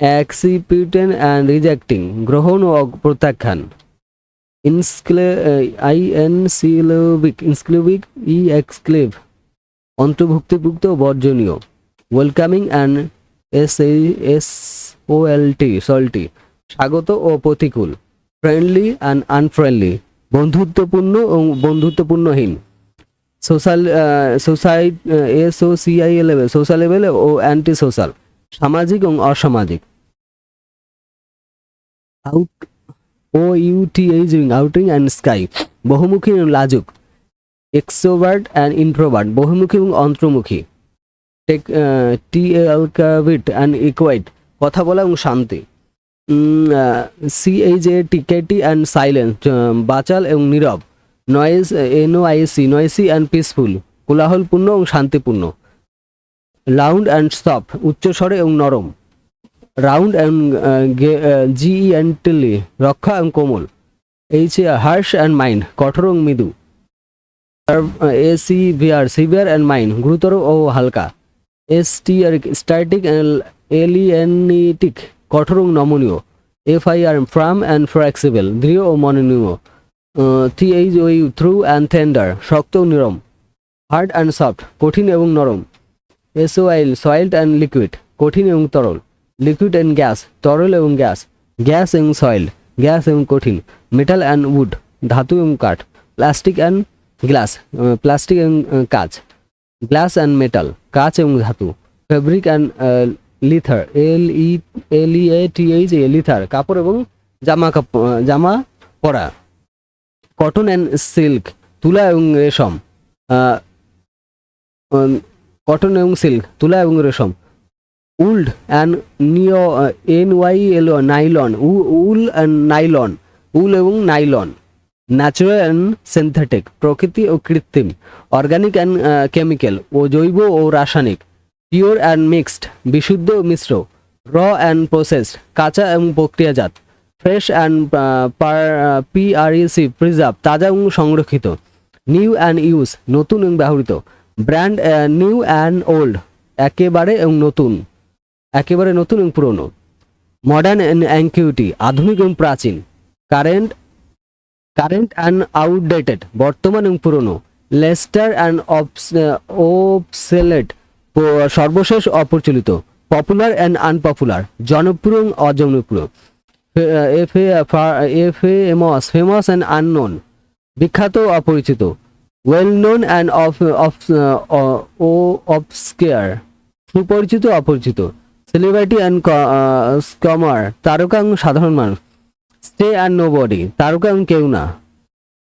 অ্যাকসিপিউটেন্ট অ্যান্ড রিজেক্টিং, গ্রহণ ও প্রত্যাখ্যান। ইনক্লুবিক, এক্সক্লেভ, অন্তর্ভুক্তিভুক্ত ও বর্জনীয়। ওয়েলকামিং অ্যান্ড সল্টি, স্বাগত ও প্রতিকূল। ফ্রেন্ডলি অ্যান্ড আনফ্রেন্ডলি, বন্ধুত্বপূর্ণ ও বন্ধুত্বপূর্ণহীন। সোশ্যালেবল ও অ্যান্টি সোশ্যাল, সামাজিক এবং অসামাজিক। আউটিং অ্যান্ড স্কাই, বহুমুখী এবং লাজুক। এক্সট্রোভার্ট অ্যান্ড ইন্ট্রোভার্ট, বহুমুখী এবং অন্তর্মুখী। অ্যান্ড ইকুয়াইট, কথা বলা এবং শান্তি। কেটি অ্যান্ড সাইলেন্স, বাচাল এবং নীরব। নয়েসি অ্যান্ড পিসফুল, কোলাহলপূর্ণ এবং শান্তিপূর্ণ। লাউন্ড অ্যান্ড সফট, উচ্চস্বরে এবং নরম। রাউন্ড অ্যান্ড জিএন্টলি, রক্ষা এবং কোমল। হার্শ অ্যান্ড মাইন্ড, কঠোর এবং মৃদু। সিভিয়ার অ্যান্ড মাইন্ড, গুরুতর ও হালকা। স্ট্যাটিক অ্যান্ড এলিয়েনেটিক, কঠোর এবং নমনীয়। ফার্ম অ্যান্ড ফ্লেক্সিবল, দৃঢ় ও মনোনীয়। থ্রু অ্যান্ড টেন্ডার, শক্ত ও নরম। হার্ড অ্যান্ড সফট, কঠিন এবং নরম। সয়েলড অ্যান্ড লিকুইড, কঠিন এবং তরল। লিকুইড অ্যান্ড গ্যাস, তরল এবং গ্যাস। গ্যাস এবং সয়েলড, গ্যাস এবং কঠিন। মেটাল অ্যান্ড উড, ধাতু এবং কাঠ। প্লাস্টিক অ্যান্ড গ্লাস, প্লাস্টিক এবং কাঁচ। গ্লাস অ্যান্ড মেটাল, কাঁচ এবং ধাতু। ফেব্রিক অ্যান্ড লিথার, লিথার, কাপড় এবং জামা পরা। কটন অ্যান্ড সিল্ক, তুলা এবং রেশম। কটন এবং সিল্ক, তুলা এবং রেশম। Wool and nylon, wool and nylon, wool এবং নাইলন। ন্যাচারাল অ্যান্ড সিনথেটিক, প্রকৃতি ও কৃত্রিম। অর্গানিক অ্যান্ড কেমিক্যাল, ও জৈব ও রাসায়নিক। পিওর অ্যান্ড মিক্সড, বিশুদ্ধ ও মিশ্র। র অ্যান্ড প্রসেসড, কাঁচা এবং প্রক্রিয়াজাত। ফ্রেশ অ্যান্ড প্রিজার্ভ, তাজা এবং সংরক্ষিত। নিউ অ্যান্ড ইউজ, নতুন এবং ব্যবহৃত। ব্র্যান্ড নিউ অ্যান্ড ওল্ড, একেবারে এবং নতুন, একেবারে নতুন এবং পুরনো। মডার্ন অ্যান্ড অ্যাংকিউটি, আধুনিক এবং প্রাচীন। কারেন্ট অ্যান্ড আউটডেটেড, বর্তমান এবং পুরনো। লেস্টার অ্যান্ড অবসেলেট, সর্বশেষ অপ্রচলিত। পপুলার অ্যান্ড আনপপুলার, জনপ্রিয় এবং অজনপ্রিয়। ফেমাস অ্যান্ড আননোন, বিখ্যাত ও অপরিচিত। ওয়েল নোন অ্যান্ড অবস্কেয়ার, সুপরিচিত অপরিচিত। সেলিব্রিটি অ্যান্ড স্কমার, তারকা এবং সাধারণ মানুষ। স্টে অ্যান্ড নো বডি, তারকা এবং কেউ না।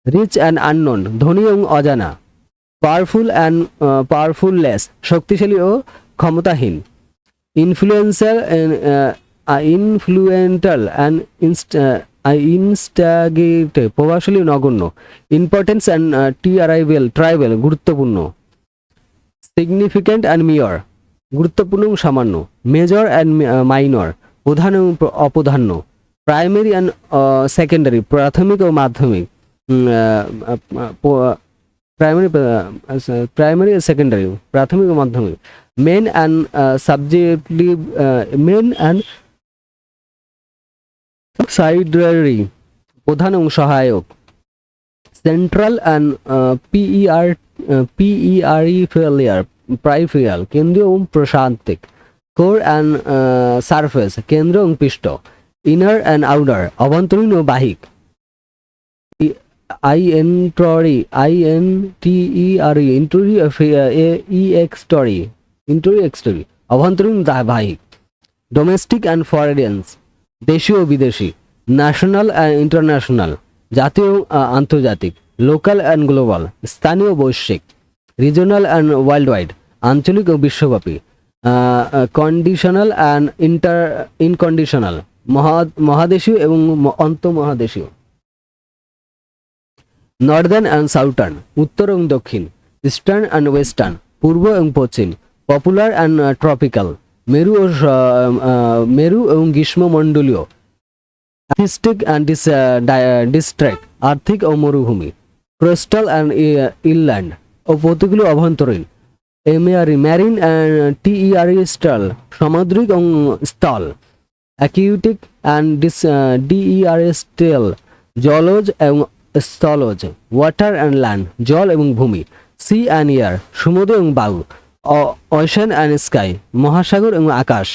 রিচ অ্যান্ড আননোন, ধনী এবং অজানা। পাওয়ারফুল অ্যান্ড পাওয়ারফুললেস, শক্তিশালী ও ক্ষমতাহীন। ইনফ্লুয়েন্সার ইনফ্লুয়েন্টাল অ্যান্ড ইনস্টাগেটেড, প্রভাবশালী নগণ্য। ইম্পর্টেন্স অ্যান্ড ট্রাইবেল, গুরুত্বপূর্ণ। সিগনিফিক্যান্ট অ্যান্ড মিয়র, গুরুত্বপূর্ণ এবং সামান্য। মেজর অ্যান্ড মাইনর, প্রধান এবং অপ্রধান্য। প্রাইমারি অ্যান্ড সেকেন্ডারি, প্রাথমিক ও মাধ্যমিক। প্রাইমারি সেকেন্ডারি, প্রাথমিক ও মাধ্যমিক। Main and subjective, main and subsidiary, প্রধান এবং সহায়ক। সেন্ট্রাল অ্যান্ড পিইআরইফেলিয়ার, প্রাইফেরিয়াল, কেন্দ্রীয় এবং প্রশান্তিক। কোর অ্যান্ড সারফেস, কেন্দ্র এবং পৃষ্ঠ। ইনার অ্যান্ড আউটার, অভ্যন্তরীণ ও বাহিক। INTERI, ইন্টেরিয়র, অভ্যন্তরীণ বাহিক। ডোমেস্টিক অ্যান্ড ফরেনিয়ান্স, দেশীয় ও বিদেশি। ন্যাশনাল অ্যান্ড ইন্টারন্যাশনাল, জাতীয় ও আন্তর্জাতিক। লোকাল অ্যান্ড গ্লোবাল, স্থানীয় ও বৈশ্বিক। রিজনাল অ্যান্ড ওয়ার্ল্ড ওয়াইড, আঞ্চলিক ও বিশ্বব্যাপী। কন্ডিশনাল অ্যান্ড ইনকন্ডিশনাল, মহাদেশীয় এবং অন্তঃমহাদেশীয়। নর্দার্ন অ্যান্ড সাউথার্ন, উত্তর এবং দক্ষিণ। ইস্টার্ন অ্যান্ড ওয়েস্টার্ন, পূর্ব এবং পশ্চিম। পপুলার অ্যান্ড ট্রপিক্যাল, মেরু এবং গ্রীষ্মমণ্ডলীয়। অ্যাথিস্টিক অ্যান্ড ডিস্ট্রিক্ট, আর্থিক ও মরুভূমি। কোস্টাল অ্যান্ড ইনল্যান্ড, উপকূল অভ্যন্তরীণ। ম্যারিন অ্যান্ড টেরিস্ট্রিয়াল, সামুদ্রিক এবং স্থল। অ্যাকুয়াটিক অ্যান্ড টেরিস্ট্রিয়াল, জলজ এবং স্থলজ। ওয়াটার অ্যান্ড ল্যান্ড, জল এবং ভূমি। সি অ্যান্ড এয়ার, সমুদ্র এবং বায়ু। ওশেন অ্যান্ড স্কাই, মহাসাগর এবং আকাশ।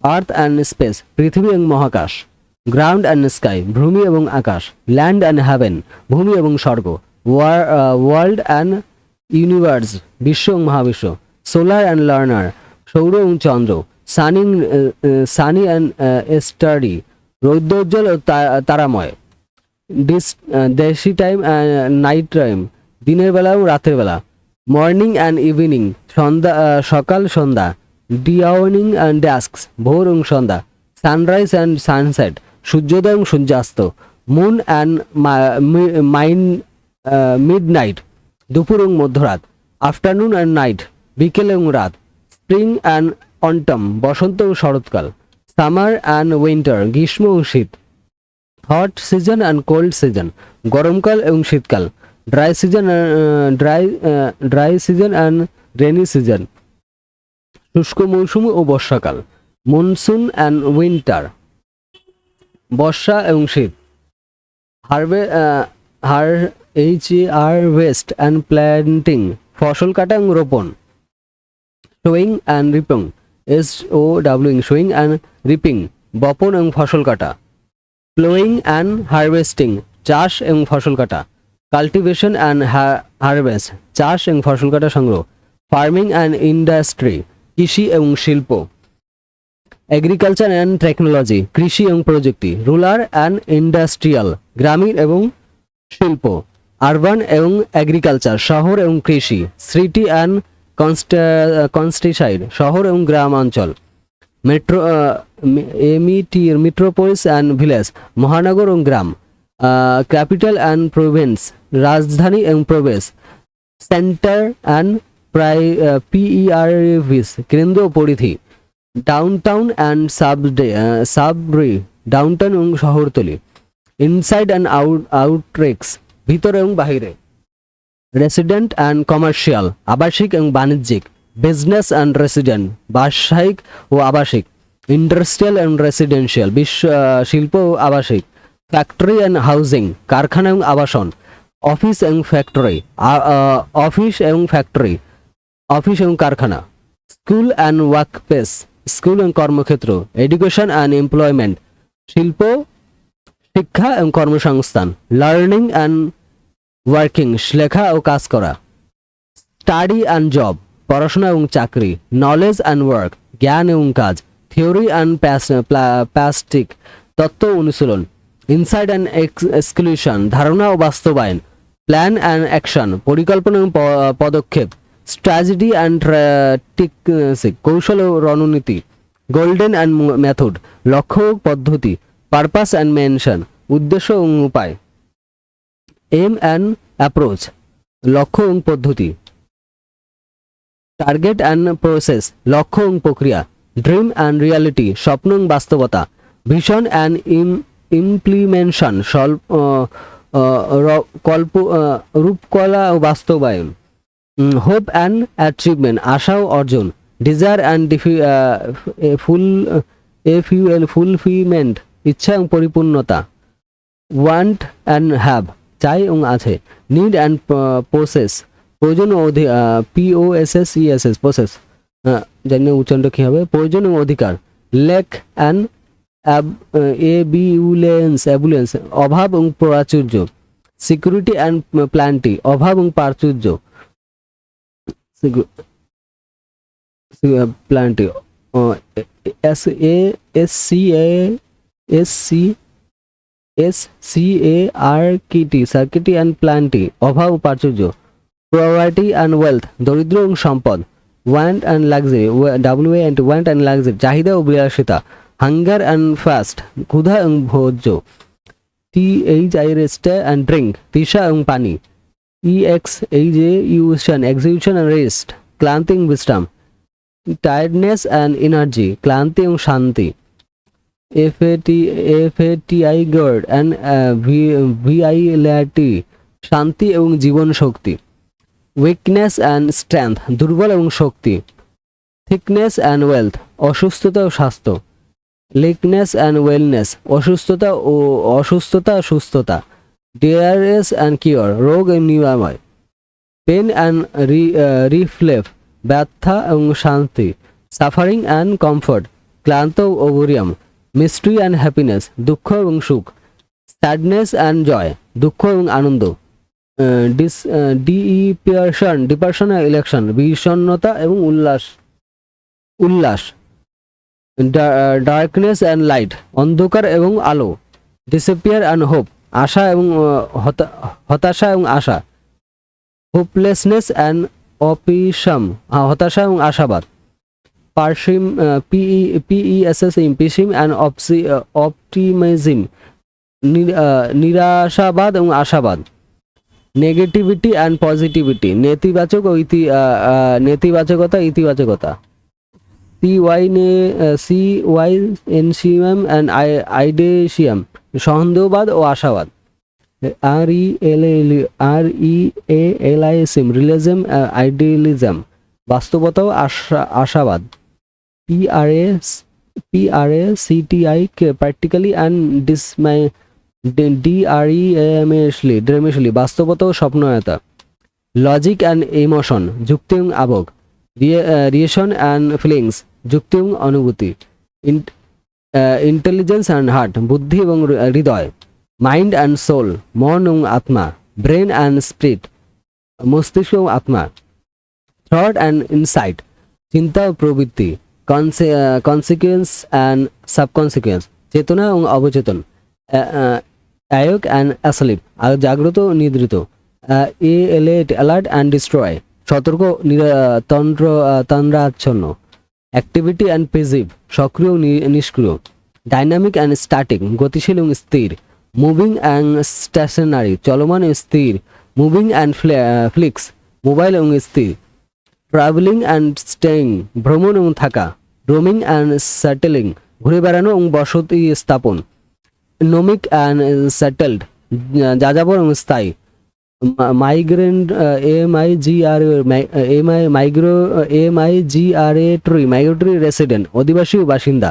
আর্থ অ্যান্ড স্পেস, পৃথিবী এবং মহাকাশ। গ্রাউন্ড অ্যান্ড স্কাই, ভূমি এবং আকাশ। ল্যান্ড অ্যান্ড হেভেন, ভূমি এবং স্বর্গ। ওয়ার্ল্ড অ্যান্ড ইউনিভার্স, বিশ্ব এবং মহাবিশ্ব। সোলার অ্যান্ড লার্নার, সৌর এবং চন্দ্র। সানি অ্যান্ড স্টাডি, রৌদ্রোজ্জ্বল ও তারাময়। দেশি টাইম অ্যান্ড নাইট টাইম, দিনের বেলা এবং রাতের বেলা। মর্নিং অ্যান্ড ইভিনিং, সকাল সন্ধ্যা। ডিয়ার্নিং অ্যান্ড ডাস্ক, ভোর এবং সন্ধ্যা। সানরাইজ অ্যান্ড সানসেট, সূর্যোদয় এবং সূর্যাস্ত। মুন অ্যান্ড মিডনাইট, দুপুর এবং মধ্যরাত। আফটারনুন অ্যান্ড নাইট, বিকেল এবং রাত। স্প্রিং অ্যান্ড অন্টাম, বসন্ত ও শরৎকাল। সামার অ্যান্ড উইন্টার, গ্রীষ্ম ও শীত। Hot season and cold season, গরমকাল এবং শীতকাল। Dry season and rainy season, শুষ্ক মৌসুম ও বর্ষাকাল। মনসুন অ্যান্ড উইন্টার, বর্ষা এবং শীত। হারভেস্ট অ্যান্ড প্ল্যান্টিং, ফসল কাটা এবং রোপণ। Showing and reaping, SOWING, showing and reaping, বপন এবং ফসল কাটা। প্লোয়িং অ্যান্ড হারভেস্টিং, চাষ এবং ফসল কাটা। কাল্টিভেশন অ্যান্ড হারভেস্ট, চাষ এবং ফসল কাটা সংগ্রহ। ফার্মিং অ্যান্ড ইন্ডাস্ট্রি, কৃষি এবং শিল্প। এগ্রিকালচার অ্যান্ড টেকনোলজি, কৃষি এবং প্রযুক্তি। রুরাল অ্যান্ড ইন্ডাস্ট্রিয়াল, গ্রামীণ এবং শিল্প। আরবান এবং এগ্রিকালচার, শহর এবং কৃষি। সিটি অ্যান্ড কন্ট্রিসাইড, শহর এবং গ্রামাঞ্চল। মেট্রোপলিস অ্যান্ড ভিলেজ, মহানগর এবং গ্রাম। ক্যাপিটাল অ্যান্ড প্রভিন্স, রাজধানী এবং প্রবেশ। সেন্টার অ্যান্ড PERVs, কেন্দ্র ও পরিধি। ডাউনটাউন অ্যান্ড সাবরি, ডাউনটাউন এবং শহরতলি। ইনসাইড অ্যান্ড আউটরেক্স, ভিতর এবং বাহিরে। রেসিডেন্ট অ্যান্ড কমার্শিয়াল, আবাসিক এবং বাণিজ্যিক। বিজনেস অ্যান্ড রেসিডেন্ট, ব্যবসায়িক ও আবাসিক। ইন্ডাস্ট্রিয়াল অ্যান্ড রেসিডেন্সিয়াল, শিল্প ও আবাসিক। ফ্যাক্টরি অ্যান্ড হাউজিং, কারখানা এবং আবাসন। অফিস এবং ফ্যাক্টরি, অফিস এবং কারখানা। স্কুল অ্যান্ড ওয়ার্কপ্লেস, স্কুল এবং কর্মক্ষেত্র। এডুকেশন অ্যান্ড এমপ্লয়মেন্ট, শিল্প, শিক্ষা এবং কর্মসংস্থান। লার্নিং অ্যান্ড ওয়ার্কিং লেখা ও কাজ করা, স্টাডি অ্যান্ড জব পড়াশোনা এবং চাকরি, নলেজ অ্যান্ড ওয়ার্ক জ্ঞান এবং কাজ, থিওরি অ্যান্ড প্যাস্টিক তত্ত্ব অনুশীলন, ইনসাইড অ্যান্ড এক্সক্লুশন ধারণা ও বাস্তবায়ন, প্ল্যান অ্যান্ড অ্যাকশন পরিকল্পনা এবং পদক্ষেপ, স্ট্র্যাটেজি অ্যান্ড টেকনিক কৌশল ও রণনীতি, গোল্ডেন অ্যান্ড মেথড লক্ষ্য ও পদ্ধতি, পারপাস অ্যান্ড মেনশন উদ্দেশ্য এবং উপায়, এম অ্যান্ড অ্যাপ্রোচ লক্ষ্য এবং পদ্ধতি, টার্গেট অ্যান্ড প্রসেস লক্ষ্য এবং প্রক্রিয়া, ড্রিম অ্যান্ড রিয়ালিটি স্বপ্ন এবং বাস্তবতা, ভিশন অ্যান্ড ইমপ্লিমেন্টেশন রূপকলা ও বাস্তবায়ন, হোপ অ্যান্ড অ্যাচিভমেন্ট আশা ও অর্জন, ডিজায়ার অ্যান্ড ফুলফিলমেন্ট ইচ্ছা এবং পরিপূর্ণতা, ওয়ান্ট অ্যান্ড হ্যাভ চাই এবং আছে, নিড অ্যান্ড প্রসেস প্রয়োজন ও POSSESS প্রসেস জানি না উচ্চারণ কী হবে, প্রয়োজন এবং অধিকার, লেক অ্যান্ড অ্যাবুলেন্স অভাব এবং প্রাচুর্য, সিকিউরিটি অ্যান্ড প্ল্যান্টি অভাব এবং প্রাচুর্য, প্ল্যান্টি SCARKT সার্কিটি অ্যান্ড প্ল্যান্টি অভাব ও প্রাচুর্য, পভার্টি অ্যান্ড ওয়েলথ দরিদ্র এবং সম্পদ, want and luxury want and luxury চাহিদা ও বিলাসিতা, হাঙ্গার অ্যান্ড ফাস্ট ক্ষুধা এবং ভোজ্য, THIRST অ্যান্ড ড্রিঙ্ক তৃষা এবং পানি, EXAUSTION এক্সিকিউশন অ্যান্ড রেস্ট ক্লান্তি এবং বিশ্রাম, টায়ার্ডনেস অ্যান্ড এনার্জি ক্লান্তি এবং শান্তি, FATI গার্ড অ্যান্ড VILAT শান্তি এবং জীবন শক্তি, উইকনেস অ্যান্ড স্ট্রেংথ দুর্বল এবং শক্তি, থিকনেস অ্যান্ড ওয়েলথ অসুস্থতা ও স্বাস্থ্য, লিকনেস অ্যান্ড ওয়েলনেস অসুস্থতা সুস্থতা, ডিয়ারেস অ্যান্ড কিওর রোগ এবং নিরাময়, পেন অ্যান্ড রিফ্লেফ ব্যথা এবং শান্তি, সাফারিং অ্যান্ড কমফর্ট ক্লান্ত ও বরিয়াম, মিস্ট্রি অ্যান্ড হ্যাপিনেস দুঃখ এবং সুখ, স্যাডনেস অ্যান্ড জয় দুঃখ এবং আনন্দ, ডিপারশন ইলেকশন বিষণ্ণতা এবং উল্লাস, ডার্কনেস অ্যান্ড লাইট অন্ধকার এবং আলো, ডিসঅ্যাপিয়ার অ্যান্ড হোপ আশা এবং হতাশা এবং আশা, হোপলেসনেস অ্যান্ড অপিশম হতাশা এবং আশাবাদ, পারসিম পেসিম অ্যান্ড অপটিমিজম নিরাশাবাদ এবং আশাবাদ, নেগেটিভিটি অ্যান্ড পজিটিভিটি নেতিবাচকতা ইতিবাচকতা, সিওয়াইএনসিএম অ্যান্ড আইডেসিয়াম সন্দেহবাদ ও আশাবাদ, REALISM রিয়েলিজম আইডিয়ালিজম বাস্তবতা ও আশাবাদ, PRACTI প্র্যাকটিক্যালি অ্যান্ড DREMSলি বাস্তবতা ও স্বপ্নয়তা, লজিক অ্যান্ড ইমোশন যুক্তি এবং আবেগ, রিয়েশন অ্যান্ড ফিলিংস যুক্তি এবং অনুভূতি, ইন্টেলিজেন্স অ্যান্ড হার্ট বুদ্ধি এবং হৃদয়, মাইন্ড অ্যান্ড সোল মন এবং আত্মা, ব্রেন অ্যান্ড স্পিরিট মস্তিষ্ক এবং আত্মা, থট অ্যান্ড ইনসাইট চিন্তা ও প্রবৃত্তি, কনসিকুয়েন্স অ্যান্ড সাবকনসিকুয়েন্স চেতনা এবং অবচেতন, অ্যাওয়েক অ্যান্ড অ্যাসলিপ জাগ্রত ও নিদ্রিত, অ্যালার্ট অ্যান্ড ডিস্ট্রয় সতর্ক তন্দ্রাচ্ছন্ন, অ্যাক্টিভিটি অ্যান্ড পেসিভ সক্রিয় ও নিষ্ক্রিয়, ডাইনামিক অ্যান্ড স্ট্যাটিক গতিশীল এবং স্থির, মুভিং অ্যান্ড স্টেশনারি চলমান ও স্থির, মুভিং অ্যান্ড ফ্লিক্স মোবাইল এবং স্থির, ট্রাভেলিং অ্যান্ড স্টেইং ভ্রমণ এবং থাকা, রোমিং অ্যান্ড সেটেলিং ঘুরে বেড়ানো এবং বসতি স্থাপন, নোমিক অ্যান্ড সেটেলড যাযাবর এবং স্থায়ী, মাইগ্রেন্ট মাইগ্রেটরি রেসিডেন্ট অধিবাসী ও বাসিন্দা,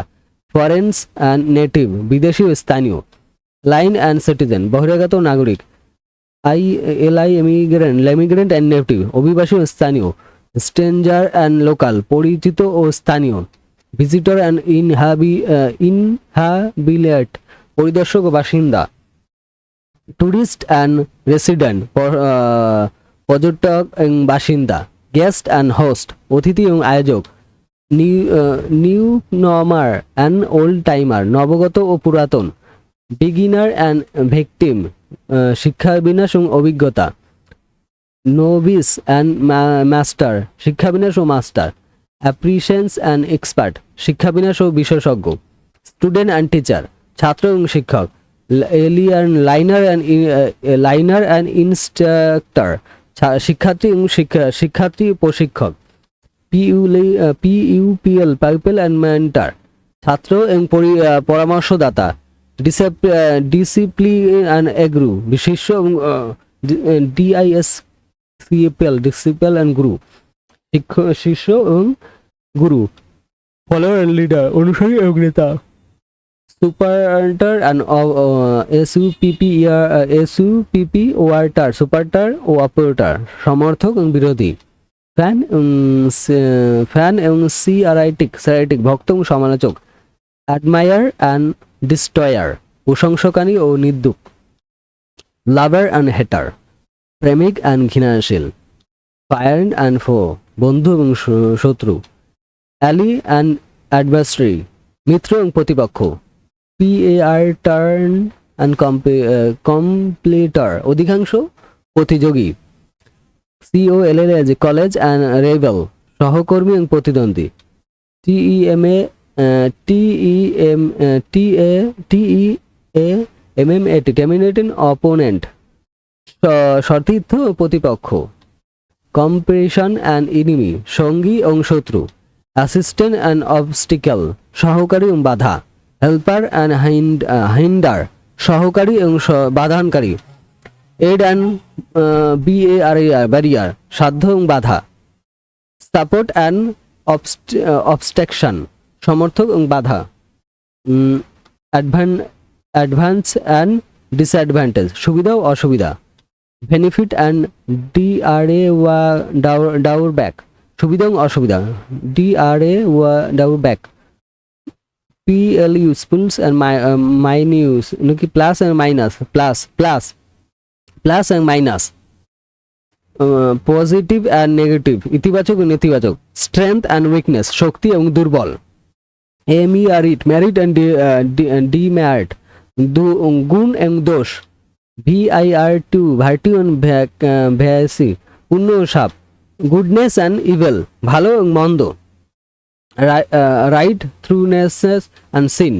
ফরেন্স অ্যান্ড নেটিভ বিদেশি ও স্থানীয়, লাইন অ্যান্ড সিটিজেন বহিরাগত নাগরিক, ইমিগ্রেন্ট অ্যান্ড নেটিভ অভিবাসী ও স্থানীয়, স্ট্রেঞ্জার অ্যান্ড লোকাল পরিচিত ও স্থানীয়, ভিজিটর অ্যান্ড ইনহ্যাবিলেট পরিদর্শক ও বাসিন্দা, টুরিস্ট অ্যান্ড রেসিডেন্ট, পর্যটক এবং বাসিন্দা। গেস্ট অ্যান্ড হোস্ট, অতিথি এবং আয়োজক। Newcomer and old timer, নবগত ও পুরাতন। বিগিনার অ্যান্ড ভিকটিম, শিক্ষাবিন্যাস এবং অভিজ্ঞতা। নোভিস অ্যান্ড মাস্টার, শিক্ষাবিন্যাস ও মাস্টার। অ্যাপ্রিসিয়েন্স অ্যান্ড এক্সপার্ট, শিক্ষাবিন্যাস ও বিশেষজ্ঞ। স্টুডেন্ট অ্যান্ড টিচার, ছাত্র এবং শিক্ষক। লাইনার অ্যান্ড ইনস্ট্রাক্টর, শিক্ষার্থী এবং শিক্ষার্থী প্রশিক্ষক। পিইউপিএল, পাইপেল অ্যান্ড মেন্টার, ছাত্র এবং পরামর্শদাতা। ডিসিপ্লিন অ্যান্ড এগ্রু, শিষ্য এবং ডিআইএসসিপিএল, ডিসিপল অ্যান্ড গুরু, শিষ্য এবং গুরু। ফলোয়ার অ্যান্ড লিডার, অনুসারী এবং নেতা। সুপারটার অ্যান্ড এসইউপিপি ওয়ার্টার, সুপারটার ও অপারেটর, সমর্থক এবং বিরোধী। ফ্যান এবং সিআরাইটিক, ভক্ত এবং সমালোচক। অ্যাডমায়ার অ্যান্ড ডিস্ট্রয়ার, প্রশংসকারী ও নিন্দুক। লাভার অ্যান্ড হেটার, প্রেমিক অ্যান্ড ঘৃণাশীল। ফ্রেন্ড অ্যান্ড ফো, বন্ধু এবং শত্রু। অ্যালি অ্যান্ড অ্যাডভার্সারি, মিত্র এবং প্রতিপক্ষ। পিএআর, টার্ন অ্যান্ড কমপ্লিটার, অধিকাংশ প্রতিযোগী। COLLAG, কলেজ অ্যান্ড রেবেল, সহকর্মী এবং প্রতিদ্বন্দ্বী। TEMAT, টেমিনেটিং অপোনেন্ট, সতীর্থ ও প্রতিপক্ষ। কম্পেরিশন অ্যান্ড ইনিমি, সঙ্গী এবং শত্রু। অ্যাসিস্ট্যান্ট অ্যান্ড অবস্টিকেল, সহকারী এবং বাধা। হেল্পার অ্যান্ড হিন্ডার, সহকারী এবং বাধানকারী। এড অ্যান্ড ব্যারিয়ার, সাধ্য এবং বাধা। সাপোর্ট অ্যান্ড অবস্ট্রাকশন, সমর্থক এবং বাধা। অ্যাডভান্স অ্যান্ড ডিসঅ্যাডভান্টেজ, সুবিধা ও অসুবিধা। বেনিফিট অ্যান্ড ডাউরব্যাক, সুবিধা এবং অসুবিধা। ডাউরব্যাক। ইউজফুলস অ্যান্ড মাইনিউস, নাকি plus and minus, plus and minus. Positive and negative, ইতিবাচক ও নেতিবাচক। স্ট্রেংথ অ্যান্ড উইকনেস, শক্তি এবং দুর্বল। মেরিট অ্যান্ড ডিমেরিট, গুণ এবং দোষ। VIR2, ভার্টিউ অ্যান্ড ভ্যাসি, পুণ্য ও সাপ। গুডনেস অ্যান্ড ইভেল, ভালো এবং মন্দ। রাইট থ্রুনেস অ্যান্ড সিন,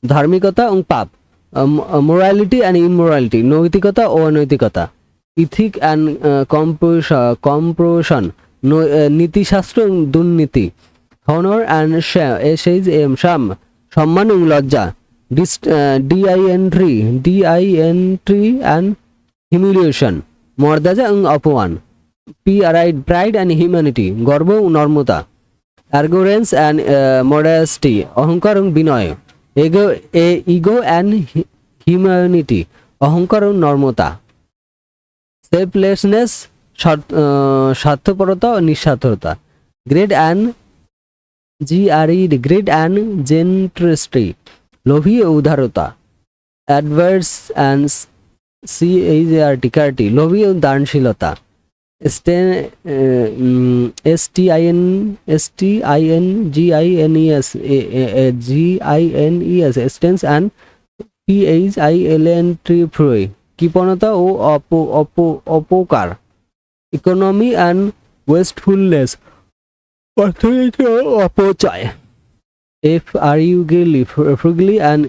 ধার্মিকতা এবং পাপ। মোরালিটি অ্যান্ড ইমোরালিটি, নৈতিকতা ও অনৈতিকতা। ইথিক অ্যান্ড কম্প্রোশন, নীতিশাস্ত্র এবং দুর্নীতি। হনর অ্যান্ড শাম, সম্মান এবং লজ্জা। ডিআইএনট্রি অ্যান্ড হিউমিলিয়েশন, মর্যাদা এবং অপমান। প্রাইড অ্যান্ড হিউম্যানিটি, গর্ব ও নর্মতা। অ্যারগোরেন্স অ্যান্ড মডেস্টি, অহংকার এবং বিনয়। ইগো অ্যান্ড হিউম্যানিটি, অহংকার ও নর্মতা। সেলফলেসনেস, স্বার্থপরতা ও নিঃস্বার্থতা। Greed and greed and generosity, লোভী ও উদারতা। অ্যাডভার্স অ্যান্ড ক্যারিটি, লোভী ও দানশীলতা। STINGINES, স্টেন্স অ্যান্ড PHILANTHROPY, কৃপণতা ও অপকার। ইকোনমি অ্যান্ড ওয়েস্টফুলনেস, অর্থনীতি ও অপচয়। FRUGILY অ্যান্ড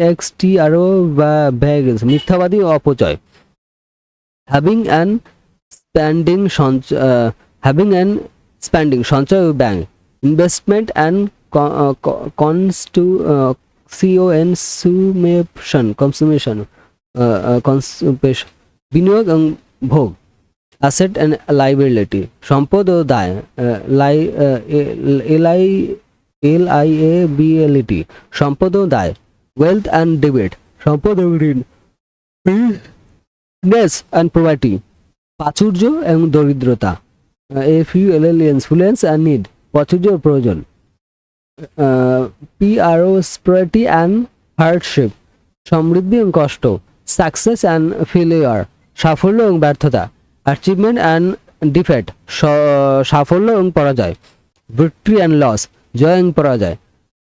EXTRO বা ভ্যাগস, মিথ্যাবাদী ও অপচয়। হ্যাভিং অ্যান্ড স্পেন্ডিং, সঞ্চয় ও ব্যয়। ইনভেস্টমেন্ট অ্যান্ড কনসুমেশন, বিনিয়োগ এবং ভোগ। অ্যাসেট অ্যান্ড লাইবিলিটি, সম্পদ ও দায়। LIABILITY, সম্পদ ও দায়। ওয়েলথ অ্যান্ড ডেবিট, সম্পদ ও ঋণ। নেস অ্যান্ড পভার্টি, প্রাচুর্য এবং দরিদ্রতা। FULLENCE অ্যান্ড নিড, প্রাচুর্য ও প্রয়োজন। PROSPERITY অ্যান্ড হার্ডশিপ, সমৃদ্ধি এবং কষ্ট। সাকসেস অ্যান্ড ফেলিওর, সাফল্য এবং ব্যর্থতা। অ্যাচিভমেন্ট অ্যান্ড ডিফেক্ট, সাফল্য এবং পরাজয়। ভিক্টরি অ্যান্ড লস, জয় এবং পরাজয়।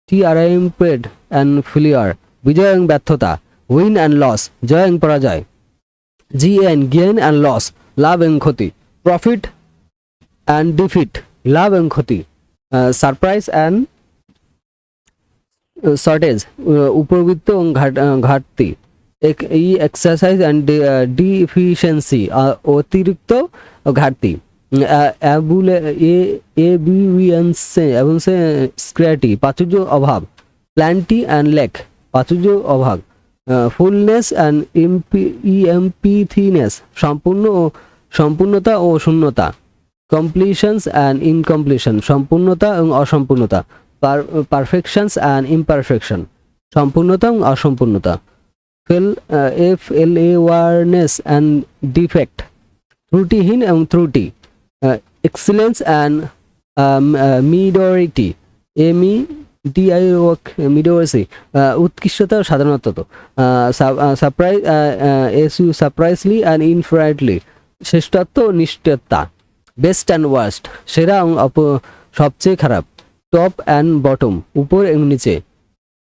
ট্রায়াম্ফেড অ্যান্ড ফেলিওর, বিজয় এবং ব্যর্থতা। উইন অ্যান্ড লস, জয় এবং পরাজয়। গেইন অ্যান্ড লস, লাভ এবং ক্ষতি। প্রফিট অ্যান্ড ডিফিট, লাভ এবং ক্ষতি। সারপ্রাইজ অ্যান্ড শর্টেজ, উপবৃত্ত এবং ঘাটতি। এক্সারসাইজ অ্যান্ড ডিফিসিয়েন্সি, অতিরিক্ত ঘাটতি। স্ক্র্যাটি, প্রাচুর্য অভাব। প্ল্যান্টি অ্যান্ড লেক, প্রাচুর্য অভাব। ফুলনেস অ্যান্ড ইএমপিথিনেস, সম্পূর্ণতা ও শূন্যতা। কমপ্লিশনস অ্যান্ড ইনকমপ্লিশন, সম্পূর্ণতা এবং অসম্পূর্ণতা। পারফেকশনস অ্যান্ড ইমপারফেকশন, সম্পূর্ণতা এবং অসম্পূর্ণতা। ওয়ারনেস অ্যান্ড ডিফেক্ট, ত্রুটিহীন এবং ত্রুটি। এক্সিলেন্স অ্যান্ড মিডরিটি, মিডোরেসি, উৎকৃষ্টতা ও সাধারণত। সারপ্রাইজলি অ্যান্ড ইনফ্রাইটলি, শ্রেষ্ঠত্ব ও নিষ্ঠতা। বেস্ট অ্যান্ড ওয়ার্স্ট, সেরা এবং সবচেয়ে খারাপ। টপ অ্যান্ড বটম, উপর এবং নিচে।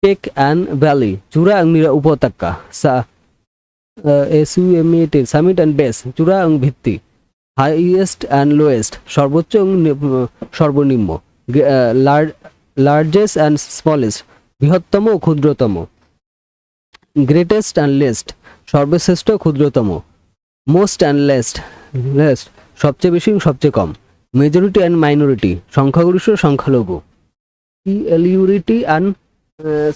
পেক অ্যান্ড ভ্যালি, চূড়া এবং উপত্যকা। সামিট অ্যান্ড বেস, চূড়া এবং ভিত্তি। হাইয়েস্ট অ্যান্ড লোয়েস্ট, সর্বোচ্চ এবং সর্বনিম্ন। লার্জেস্ট অ্যান্ড স্মলেস্ট, বৃহত্তম ও ক্ষুদ্রতম। গ্রেটেস্ট অ্যান্ড লেস্ট, সর্বশ্রেষ্ঠ ক্ষুদ্রতম। মোস্ট অ্যান্ড লেস্ট, সবচেয়ে বেশি এবং সবচেয়ে কম। মেজরিটি অ্যান্ড মাইনরিটি, সংখ্যাগরিষ্ঠ সংখ্যালঘু। প্লুরিটি অ্যান্ড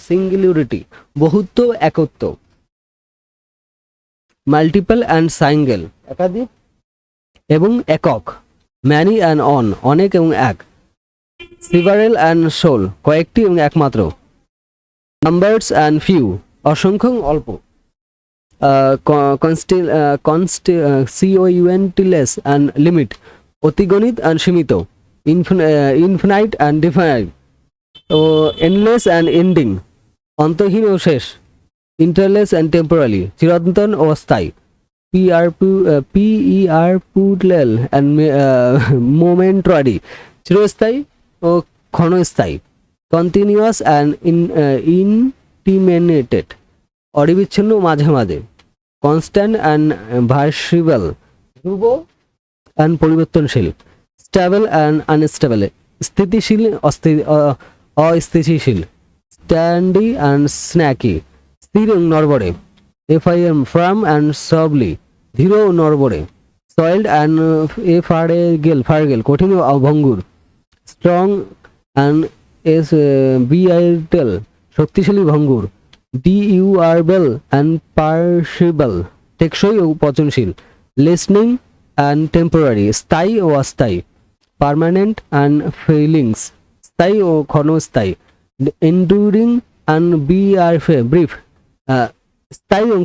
সিঙ্গুলারিটি, বহুত্ব একত্ব। মাল্টিপল অ্যান্ড সিঙ্গেল, একাধিক এবং একক। ম্যানি অ্যান্ড অন, অনেক এবং এক। সিভারেল অ্যান্ড সোল, কয়েকটি এবং একমাত্র। নাম্বারস অ্যান্ড ফিউ, অসংখ্য এবং অল্প। কনস্টিটিউয়েন্টলেস অ্যান্ড লিমিট, অতিগণিত অ্যান্ড সীমিত। Infinite and definite, endless and ending, অন্তহীন ও শেষ। ইন্টারলেস অ্যান্ড টেম্পোরারি, চিরন্তন ও অস্থায়ী। পিইআরপুলেল অ্যান্ড মোমেন্টারি, চিরস্থায়ী ও ক্ষণস্থায়ী। কন্টিনিউয়াস অ্যান্ড ইনটিমেটেড, অবিচ্ছিন্ন মাঝে মাঝে। কনস্ট্যান্ট অ্যান্ড ভার্সিবল, ধ্রুব অ্যান্ড পরিবর্তনশীল। স্টেবল অ্যান্ড আনস্টেবল, স্থিতিশীল অস্থিতিশীল। স্ট্যান্ডি অ্যান্ড স্ন্যাকি, স্থির এবং নড়বড়ে। ফার্ম অ্যান্ড সবলি, ধীর ও নড়বড়ে। সয়েলড অ্যান্ড ফার্গেল, কঠিন ও ভঙ্গুর। স্ট্রং অ্যান্ড বিআইটেল, শক্তিশালী ভঙ্গুর। ডিউরেবল অ্যান্ড পার্সিবল, টেকসই ও পচনশীল। লিসনিং অ্যান্ড টেম্পোরারি, স্থায়ী ও অস্থায়ী। পার্মানেন্ট অ্যান্ড ফেইলিংস, স্থায়ী ও ক্ষণস্থায়ী। এন্ডুরিং অ্যান্ড ব্রিফ, স্থায়ী এবং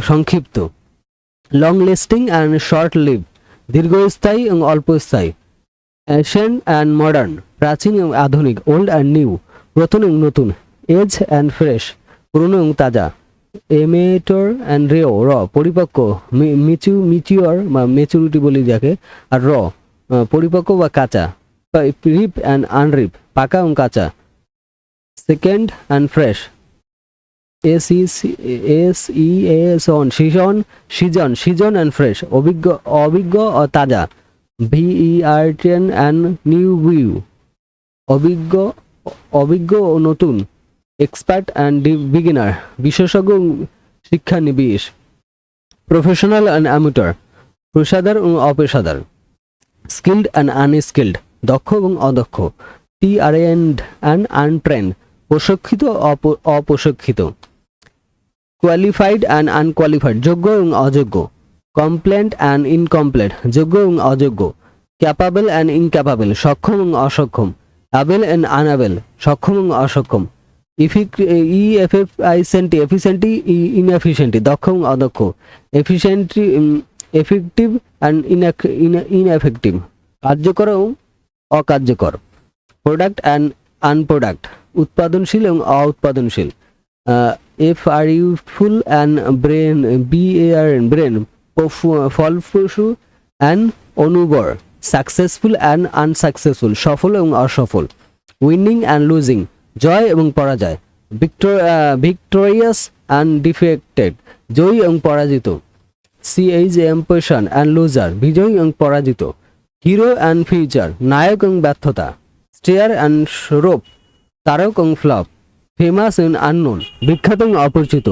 সংক্ষিপ্ত। Long lasting and short leave, দীর্ঘস্থায়ী এবং অল্পস্থায়ী। অ্যানশিয়েন্ট অ্যান্ড মডার্ন, প্রাচীন এবং আধুনিক। ওল্ড অ্যান্ড নিউ, পুরাতন এবং নতুন। এজ অ্যান্ড ফ্রেশ, পুরনো এবং তাজা। এমেটর অ্যান্ড পরিপক্ক। মিচিওর বা মেচুরিটি বলি যাকে, আর পরিপক্ক বা কাঁচা। রিপ অ্যান্ড আনরিপ, পাকা এবং কাঁচা। Second and fresh. Season and fresh, অভিজ্ঞ ও তাজা। ভিইআরটেন অ্যান্ড নিউ ভিউ, অভিজ্ঞ ও নতুন। এক্সপার্ট অ্যান্ড বিগিনার, বিশেষজ্ঞ শিক্ষানবিশ। প্রফেশনাল অ্যান্ড অ্যামেটর, পেশাদার এবং অপেশাদার। স্কিল্ড অ্যান্ড আনস্কিল্ড, দক্ষ এবং অদক্ষ। ট্রেন্ড অ্যান্ড আনট্রেন্ড, প্রশিক্ষিত অপ্রশিক্ষিত। কোয়ালিফাইড অ্যান্ড আনকোয়ালিফাইড, যোগ্য এবং অযোগ্য। কমপ্লেন্ট অ্যান্ড ইনকমপ্লেট, যোগ্য এবং অযোগ্য। ক্যাপাবল অ্যান্ড ইনক্যাপাবল, সক্ষম এবং অসক্ষম। অ্যাবেল অ্যান্ড আনঅ্যাবেল, সক্ষম এবং অসক্ষম। এফিসিয়েন্টি ইনএফিসিয়েন্টি, দক্ষ এবং অদক্ষ। এফেক্টিভ অ্যান্ড ইনএফেক্টিভ, কার্যকর এবং অকার্যকর। প্রোডাক্ট অ্যান্ড আনপ্রোডাক্ট, উৎপাদনশীল এবং অউৎপাদনশীল। Full and barren, BARN barren, ফলপ্রসূ অ্যান্ড অনুবর, সাকসেসফুল অ্যান্ড আনসাকসেসফুল সফল এবং অসফল, উইনিং অ্যান্ড লুজিং জয় এবং পরাজয়, ভিক্টোরিয়াস অ্যান্ড ডিফেক্টেড জয়ী এবং পরাজিত, CHAMPION অ্যান্ড লুজার বিজয়ী এবং পরাজিত, হিরো অ্যান্ড ফিউচার নায়ক এবং ব্যর্থতা, স্টেয়ার অ্যান্ড রোপ তারক এবং ফ্লপ, ফেমাস অ্যান্ড আননোন বিখ্যাত এবং অপরিচিত,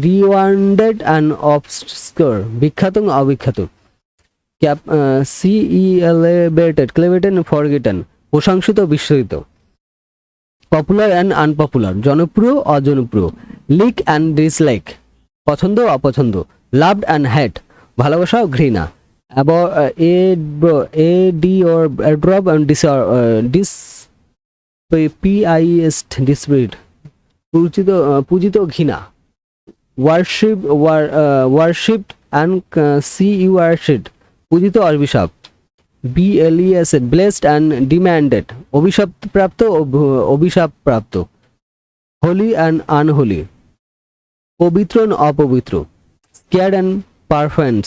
রিওয়ান্ডেড অ্যান্ড অবস্কিউর বিখ্যাত এবং অবিখ্যাত, CELEBRATED ক্লেভেটেড অ্যান্ড ফরগেটেন প্রশংসিত বিস্মৃত, পপুলার অ্যান্ড আনপপুলার জনপ্রিয় অজনপ্রিয়, লিক অ্যান্ড ডিসলাইক পছন্দ অপছন্দ, লাভড অ্যান্ড হেট ভালোবাসা ও ঘৃণা, AD or drop and PIST dispute পূজিত ঘৃণা, ওয়ারশিপড অ্যান্ড CURSED পূজিত অভিশাপ, BLESED ব্লেসড অ্যান্ড ডিম্যান্ডেড অভিশাপপ্রাপ্ত অভিশাপপ্রাপ্ত, হোলি অ্যান্ড আনহোলি পবিত্র ও অপবিত্র, স্কেয়ার্ড অ্যান্ড পারফেন্স,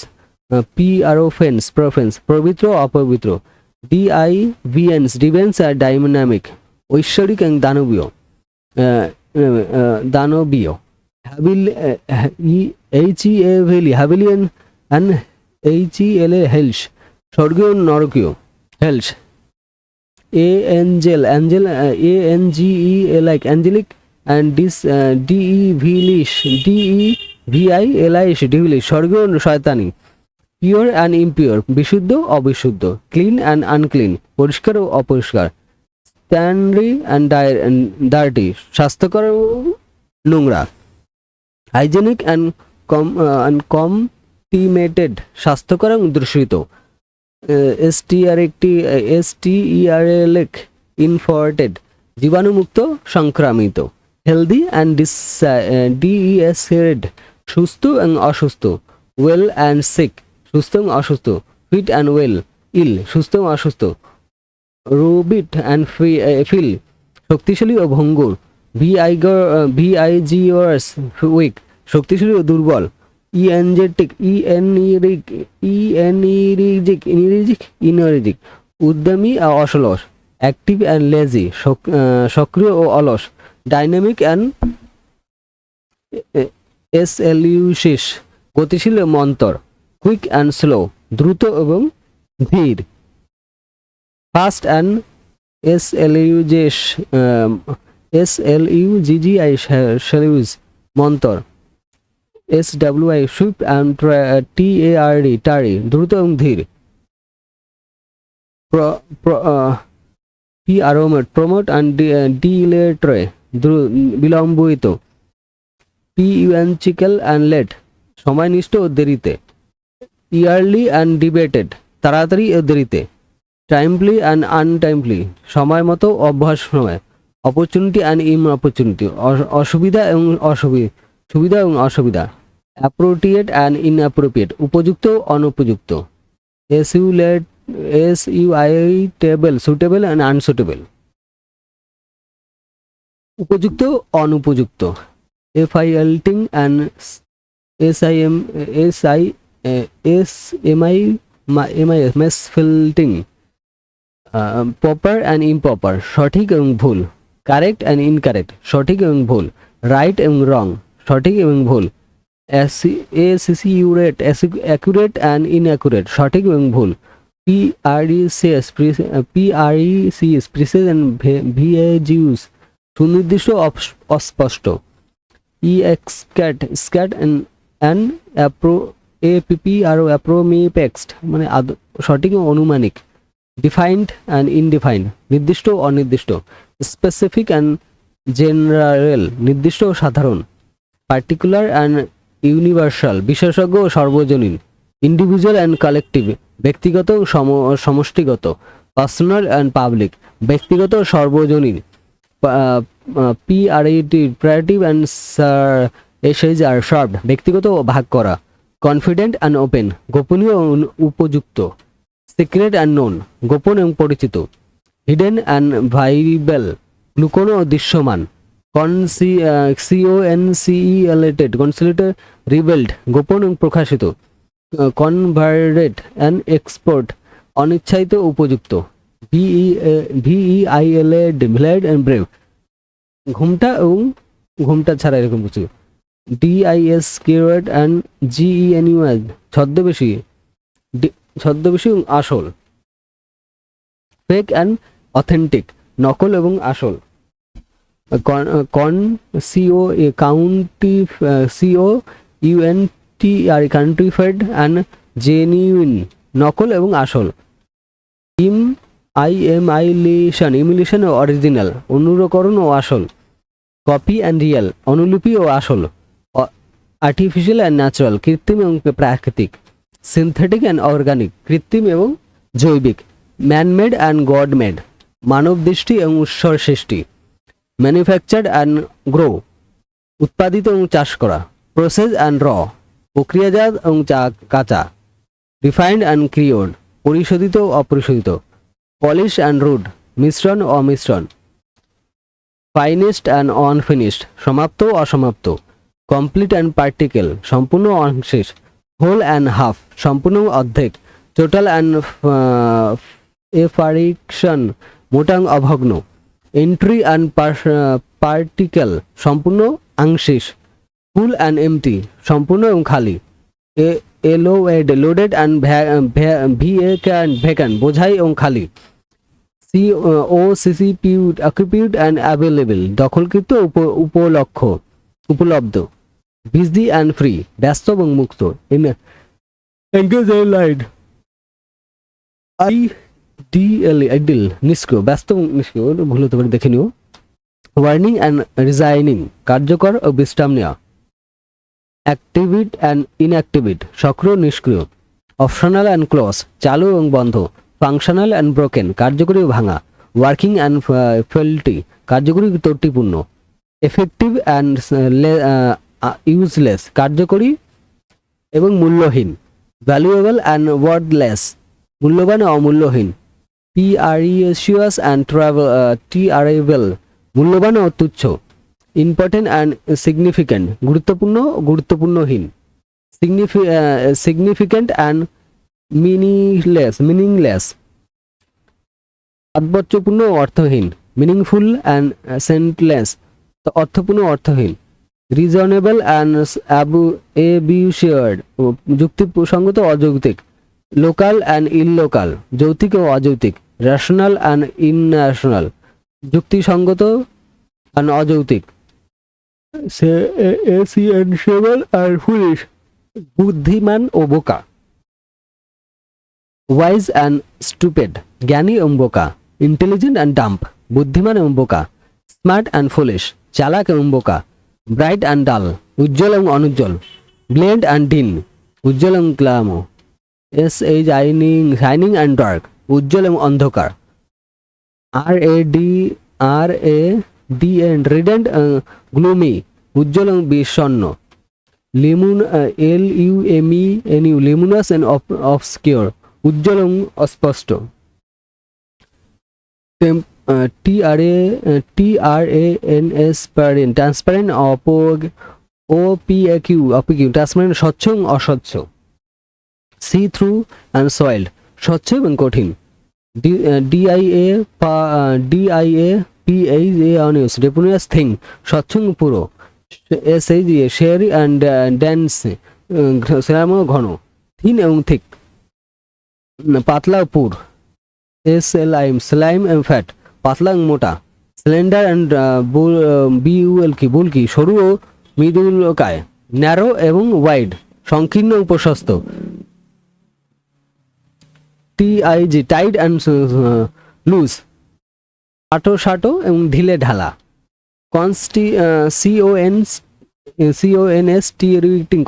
প্রফেন্স পবিত্র অপবিত্র, DIVNS ডিভেন্স আর ডাইনামিক ঐশ্বরিক এবং দানবীয়, হ্যাভিলিয়ান অ্যান্ড HELA হেলস স্বর্গীয় নরকীয়, hells, angel ANGELIC angelic and DEVILISH devilish স্বর্গীয় শয়তানি, পিওর অ্যান্ড ইমপিওর বিশুদ্ধ অবিশুদ্ধ, ক্লিন অ্যান্ড আনক্লিন পরিষ্কার ও অপরিষ্কার, স্ট্যান্ডারি অ্যান্ড ডার্টি স্বাস্থ্যকর ও নোংরা, হাইজেনিক অ্যান্ড কমটিমেটেড স্বাস্থ্যকর এবং দূষিত, STERIC ইনফর্টেড জীবাণুমুক্ত সংক্রামিত, হেলদি অ্যান্ড ডিএসেড সুস্থ এবং অসুস্থ, ওয়েল অ্যান্ড সিক সুস্থ এবং অসুস্থ, ফিট অ্যান্ড ওয়েল ইল সুস্থ এবং অসুস্থ, রুবিট অ্যান্ড ফিল শক্তিশালী ও ভঙ্গুর, VIGORS উইক শক্তিশালী ও দুর্বল, ইনার্জিক উদ্যমী ও অসলস, অ্যাক্টিভ অ্যান্ড লেজি সক্রিয় ও অলস, ডাইনামিক অ্যান্ড SLUSIS গতিশীল ও মন্তর, কুইক অ্যান্ড স্লো দ্রুত এবং ধীর, fast and SLUGGI Mantar, SWI Swift and TARD টারি দ্রুত এবং ধীর, প্রমোট অ্যান্ড ডিলেটরে বিলম্বিত, PUNCICAL অ্যান্ড লেট সময়নিষ্ঠ ও দেরিতে, ইয়ারলি অ্যান্ড ডিবেটেড তাড়াতাড়ি ও দেরিতে, টাইমলি অ্যান্ড আনটাইমলি সময় মতো অভ্যাস সময়, অপরচুনিটি অ্যান্ড ইনঅপরচুনিটি অসুবিধা এবং সুবিধা এবং অসুবিধা, অ্যাপ্রোপ্রিয়েট অ্যান্ড ইনঅ্যাপ্রোপ্রিয়েট উপযুক্ত অনুপযুক্ত, সুটেবল অ্যান্ড আনসুটেবল উপযুক্ত অনুপযুক্ত, FILTING and misfilting, proper and improper সঠিক এবং ভুল, কারেক্ট অ্যান্ড ইনকারেক্ট সঠিক এবং ভুল, রাইট এবং রং সঠিক এবং ভুল, অ্যাকুরেট অ্যান্ড ইনঅ্যাকুরেট সঠিক এবং ভুল, PRECS প্রিসাইজ অ্যান্ড VAGUS সুনির্দিষ্ট অস্পষ্ট, স্ক্যাট অ্যান্ড অ্যাপ্রোমিপেক্সড মানে সঠিক ও অনুমানিক, ডিফাইন্ড অ্যান্ড ইনডিফাইন্ড নির্দিষ্ট ও অনির্দিষ্ট, স্পেসিফিক অ্যান্ড জেনারেল নির্দিষ্ট ও সাধারণ, পার্টিকুলার অ্যান্ড ইউনিভার্সাল বিশেষজ্ঞ ও সর্বজনীন, ইন্ডিভিজুয়াল অ্যান্ড কালেকটিভ ব্যক্তিগত ও সমষ্টিগত, পার্সোনাল অ্যান্ড পাবলিক ব্যক্তিগত ও সর্বজনীন, প্রায়োরিটিভ অ্যান্ড শার্পড ব্যক্তিগত ও ভাগ করা, কনফিডেন্ট অ্যান্ড ওপেন গোপনীয় ও উপযুক্ত, সিক্রেট অ্যান্ড নোন গোপন এবং পরিচিত, হিডেন অ্যান্ড ভাইবেল লুকোনো ও দৃশ্যমান, কনসিলেটেড কনসিলেটেড, রিভেলড গোপন এবং প্রকাশিত, কনভার্টেড অ্যান্ড এক্সপোর্ট অনিচ্ছায়িত উপযুক্ত, ভিইআইএলএড ভিলেড অ্যান্ড ব্রেভ ঘুমটা এবং ঘুমটা ছাড়া এরকম কিছু, ডিআইএস কিওয়ার্ড অ্যান্ড জিইএনইউএস ছদ্মবেশী, ছদ্মবেশী এবং আসল, ফেক অ্যান্ড অথেন্টিক নকল এবং আসল, সিও কাউন্টি সিও ইউএনটি আর কান্ট্রিফাইড অ্যান্ড জেনিউইন নকল এবং আসল, ইমিলিশন ও অরিজিনাল অনুরকরণ ও আসল, কপি অ্যান্ড রিয়েল অনুলিপি ও আসল, আর্টিফিশিয়াল অ্যান্ড ন্যাচারাল কৃত্রিম এবং প্রাকৃতিক, সিনথেটিক অ্যান্ড অর্গানিক কৃত্রিম এবং জৈবিক, ম্যানমেড অ্যান্ড গড মেড মানব দৃষ্টি এবং ঈশ্বর সৃষ্টি, ম্যানুফ্যাকচার্ড অ্যান্ড গ্রো উৎপাদিত এবং চাষ করা, প্রসেস অ্যান্ড র প্রক্রিয়াজাত এবং কাঁচা, রিফাইন্ড অ্যান্ড ক্রিওড পরিশোধিত ও অপরিশোধিত, পলিশ অ্যান্ড রুড মিশ্রণ ও অমিশ্রণ, ফাইনিশড অ্যান্ড অনফিনিশড সমাপ্ত ও অসমাপ্ত, কমপ্লিট অ্যান্ড পার্টিকেল সম্পূর্ণ ও অংশেষ, হোল অ্যান্ড হাফ সম্পূর্ণ ও অর্ধেক, টোটাল অ্যান্ড এফারিকশন মোটা এবং অভগ্ন, এন্ট্রি অ্যান্ড পার্টিকেল সম্পূর্ণ আংশিক, ফুল অ্যান্ড এমটি সম্পূর্ণ এবং খালি, লোডেড অ্যান্ড ভ্যাকান্ট বোঝাই এবং খালি, সিসিপিউড অকুপিউড অ্যান্ড অ্যাভেলেবল দখলকৃত উপলব্ধ, বিজি অ্যান্ড ফ্রি ব্যস্ত এবং মুক্ত, আইডিল নিষ্ক্রিয় ব্যস্ত এবং নিষ্ক্রিয় ভুল হতে পারে দেখে নিও, ওয়ার্নিং অ্যান্ড রিজাইনিং কার্যকর ও বিশ্রাম নেওয়া, অ্যাক্টিভিট অ্যান্ড ইনঅ্যাক্টিভিট সক্রিয় নিষ্ক্রিয়, অপশনাল অ্যান্ড ক্লোজ চালু এবং বন্ধ, ফাংশনাল অ্যান্ড ব্রোকেন কার্যকরী ও ভাঙা, ওয়ার্কিং অ্যান্ড ফেলটি কার্যকরী ত্রুটিপূর্ণ, এফেক্টিভ অ্যান্ড ইউজলেস কার্যকরী এবং মূল্যহীন, ভ্যালুয়েবল অ্যান্ড ওয়ার্ডলেস মূল্যবান ও অমূল্যহীন, প্রিশিয়াস অ্যান্ড ট্রাভেল মূল্যবান ও তুচ্ছ, ইম্পর্টেন্ট অ্যান্ড সিগনিফিক্যান্ট গুরুত্বপূর্ণ ও গুরুত্বপূর্ণহীন, সিগনিফিক্যান্ট অ্যান্ড মিনিংলেস তাৎপর্যপূর্ণ ও অর্থহীন, মিনিংফুল অ্যান্ড সেন্টলেস অর্থপূর্ণ ও অর্থহীন, রিজনেবল অ্যান্ড অ্যাবিউশিয়ার্ড যুক্তিসঙ্গত ও অযৌক্তিক, লোকাল অ্যান্ড ইললোকাল যৌক্তিক ও অযৌক্তিক, রেশনাল অ্যান্ড ইনন্যাশনাল যুক্তিসঙ্গত অ্যান্ড অযৌক্তিক, সেন্সিবল অ্যান্ড ফুলিশ বুদ্ধিমান ও বোকা, ওয়াইজ অ্যান্ড স্টুপিড জ্ঞানী এবং বোকা, ইন্টেলিজেন্ট অ্যান্ড ডাম্প বুদ্ধিমান এবং বোকা, স্মার্ট অ্যান্ড ফুলিশ চালাক এবং বোকা, ব্রাইট অ্যান্ড ডাল উজ্জ্বল এবং অনুজ্জ্বল, ব্লেন্ড অ্যান্ড ডিন উজ্জ্বল এবং গ্লামো, শাইনিং অ্যান্ড ডার্ক উজ্জ্বল এবং অন্ধকার, রিডেন্ট গ্লুমি উজ্জ্বল এবং বিষণ্ণ, লিউমিনাস অ্যান্ড অবস্কিউর উজ্জ্বল এবং অস্পষ্ট, ট্রান্সপারেন্ট ট্রান্সপারেন্ট স্বচ্ছ এবং অস্বচ্ছ, সি থ্রু অ্যান্ড সয়েলড স্বচ্ছ এবং কঠিন, ডিআইএ ডেপুনিয়াস থিং স্বচ্ছ এবং পুরো, শেয়ারি অ্যান্ড ড্যান্স শ্যাম ঘন, থিন এবং থিক পাতলা ও পুর, স্লাইম এবং ফ্যাট পাতলা এবং মোটা, স্লেন্ডার অ্যান্ড বুলকি সরু ও মৃদুলকায়, ন্যারো এবং ওয়াইড সংকীর্ণ ও প্রশস্ত, টাইড অ্যান্ড লুজ সাটো এবং ঢিলে ঢালা,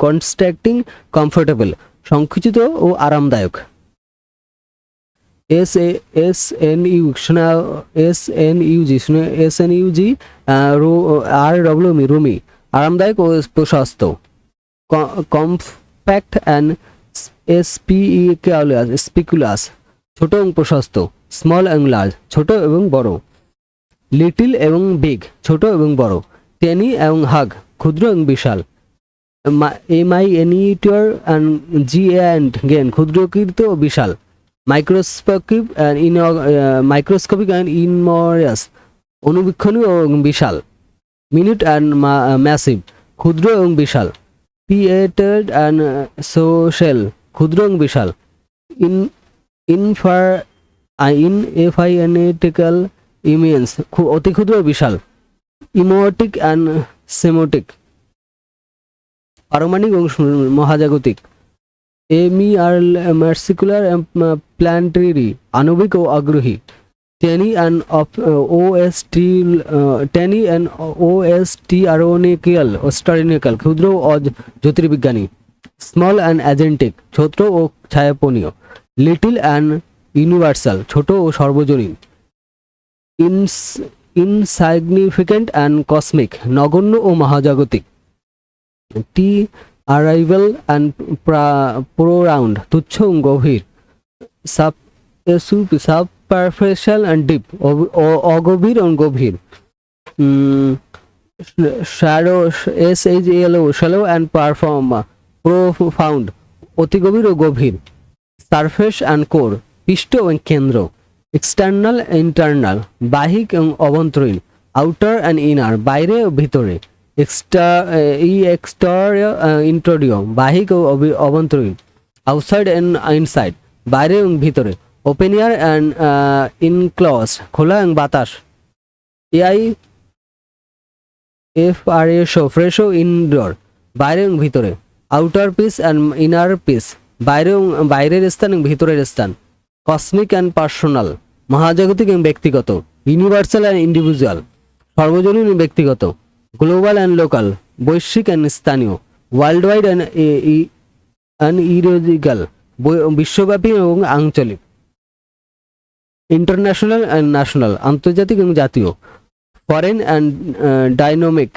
কনস্ট্রাক্টিং কমফোর্টেবল সংকুচিত ও আরামদায়ক, এসএনইউজি রুমি আরামদায়ক ও প্রশস্ত, কম্প্যাক্ট অ্যান্ড স্পিকুলাস ছোট এবং প্রশস্ত, স্মল এবং লার্জ ছোট এবং বড়, লিটিল এবং বিগ ছোট এবং বড়, টেনি এবং হাগ, ক্ষুদ্র এবং বিশাল। মাইনিউটিউর অ্যান্ড জিএন্ড গেন, ক্ষুদ্রকৃত ও বিশাল। মাইক্রোস্কোপিক অ্যান্ড ইনমরিয়াস, অনুবীক্ষণীয় এবং বিশাল। মিনিট অ্যান্ড ম্যাসিভ, ক্ষুদ্র এবং বিশাল। পিয়েটেড অ্যান্ড সোশ্যাল, ক্ষুদ্র এবং বিশাল। ইন ইনফার ইনএফাইনেটিক্যাল, ইমিয়েন্স, অতি ক্ষুদ্র ও বিশাল। ইমোটিক অ্যান্ড সেমোটিক, পারমাণিক এবং মহাজাগতিক। মার্সিকুলার প্ল্যানেটারি, আণবিক ও আগ্রহী। টেনি অ্যান্ড ওস্টারনিক্যাল, ক্ষুদ্র ও জ্যোতির্বিজ্ঞানী। স্মল অ্যান্ড অ্যাজেন্টিক, ছোট ও ছায়াপনীয়। লিটিল অ্যান্ড ইউনিভার্সাল, ছোট ও সর্বজনীন। ইনসাইগনিফিকেন্ট অ্যান্ড কসমিক, নগণ্য ও মহাজাগতিক। টি অ্যারাইভাল অ্যান্ড প্রোরাউন্ড, তুচ্ছ ও গভীর। সাবপারফেশাল অ্যান্ড ডিপ, অগভীর ও গভীর। শ্যালো, শ্যালো অ্যান্ড প্রোফাউন্ড, অতি গভীর ও গভীর। সারফেস অ্যান্ড কোর, পৃষ্ঠ এবং কেন্দ্র। এক্সটার্নাল ইন্টারনাল, বাহিক এবং অভ্যন্তরীণ। আউটার অ্যান্ড ইনার, বাইরে ও ভিতরে। ইন্টেরিয়র, বাহিক ও অভ্যন্তরীণ। আউটসাইড অ্যান্ড ইনসাইড, বাইরে এবং ভিতরে। ওপেন এয়ার অ্যান্ড ইনক্লোজ, খোলা এবং বাতাস। ফ্রেশো, ইনডোর, বাইরে এবং ভিতরে। Outer piece and inner piece, বাইরের স্থান এবং ভিতরের স্থান। কসমিক অ্যান্ড পার্সোনাল, মহাজাগতিক এবং ব্যক্তিগত। ইউনিভার্সাল অ্যান্ড ইন্ডিভিজুয়াল, সর্বজনীন এবং ব্যক্তিগত। গ্লোবাল অ্যান্ড লোকাল, বৈশ্বিক অ্যান্ড স্থানীয়। ওয়ার্ল্ড ওয়াইড অ্যান্ড ইরোজিক্যাল, বিশ্বব্যাপী এবং আঞ্চলিক। ইন্টারন্যাশনাল অ্যান্ড ন্যাশনাল, আন্তর্জাতিক এবং জাতীয়। ফরেন অ্যান্ড ডাইনামিক,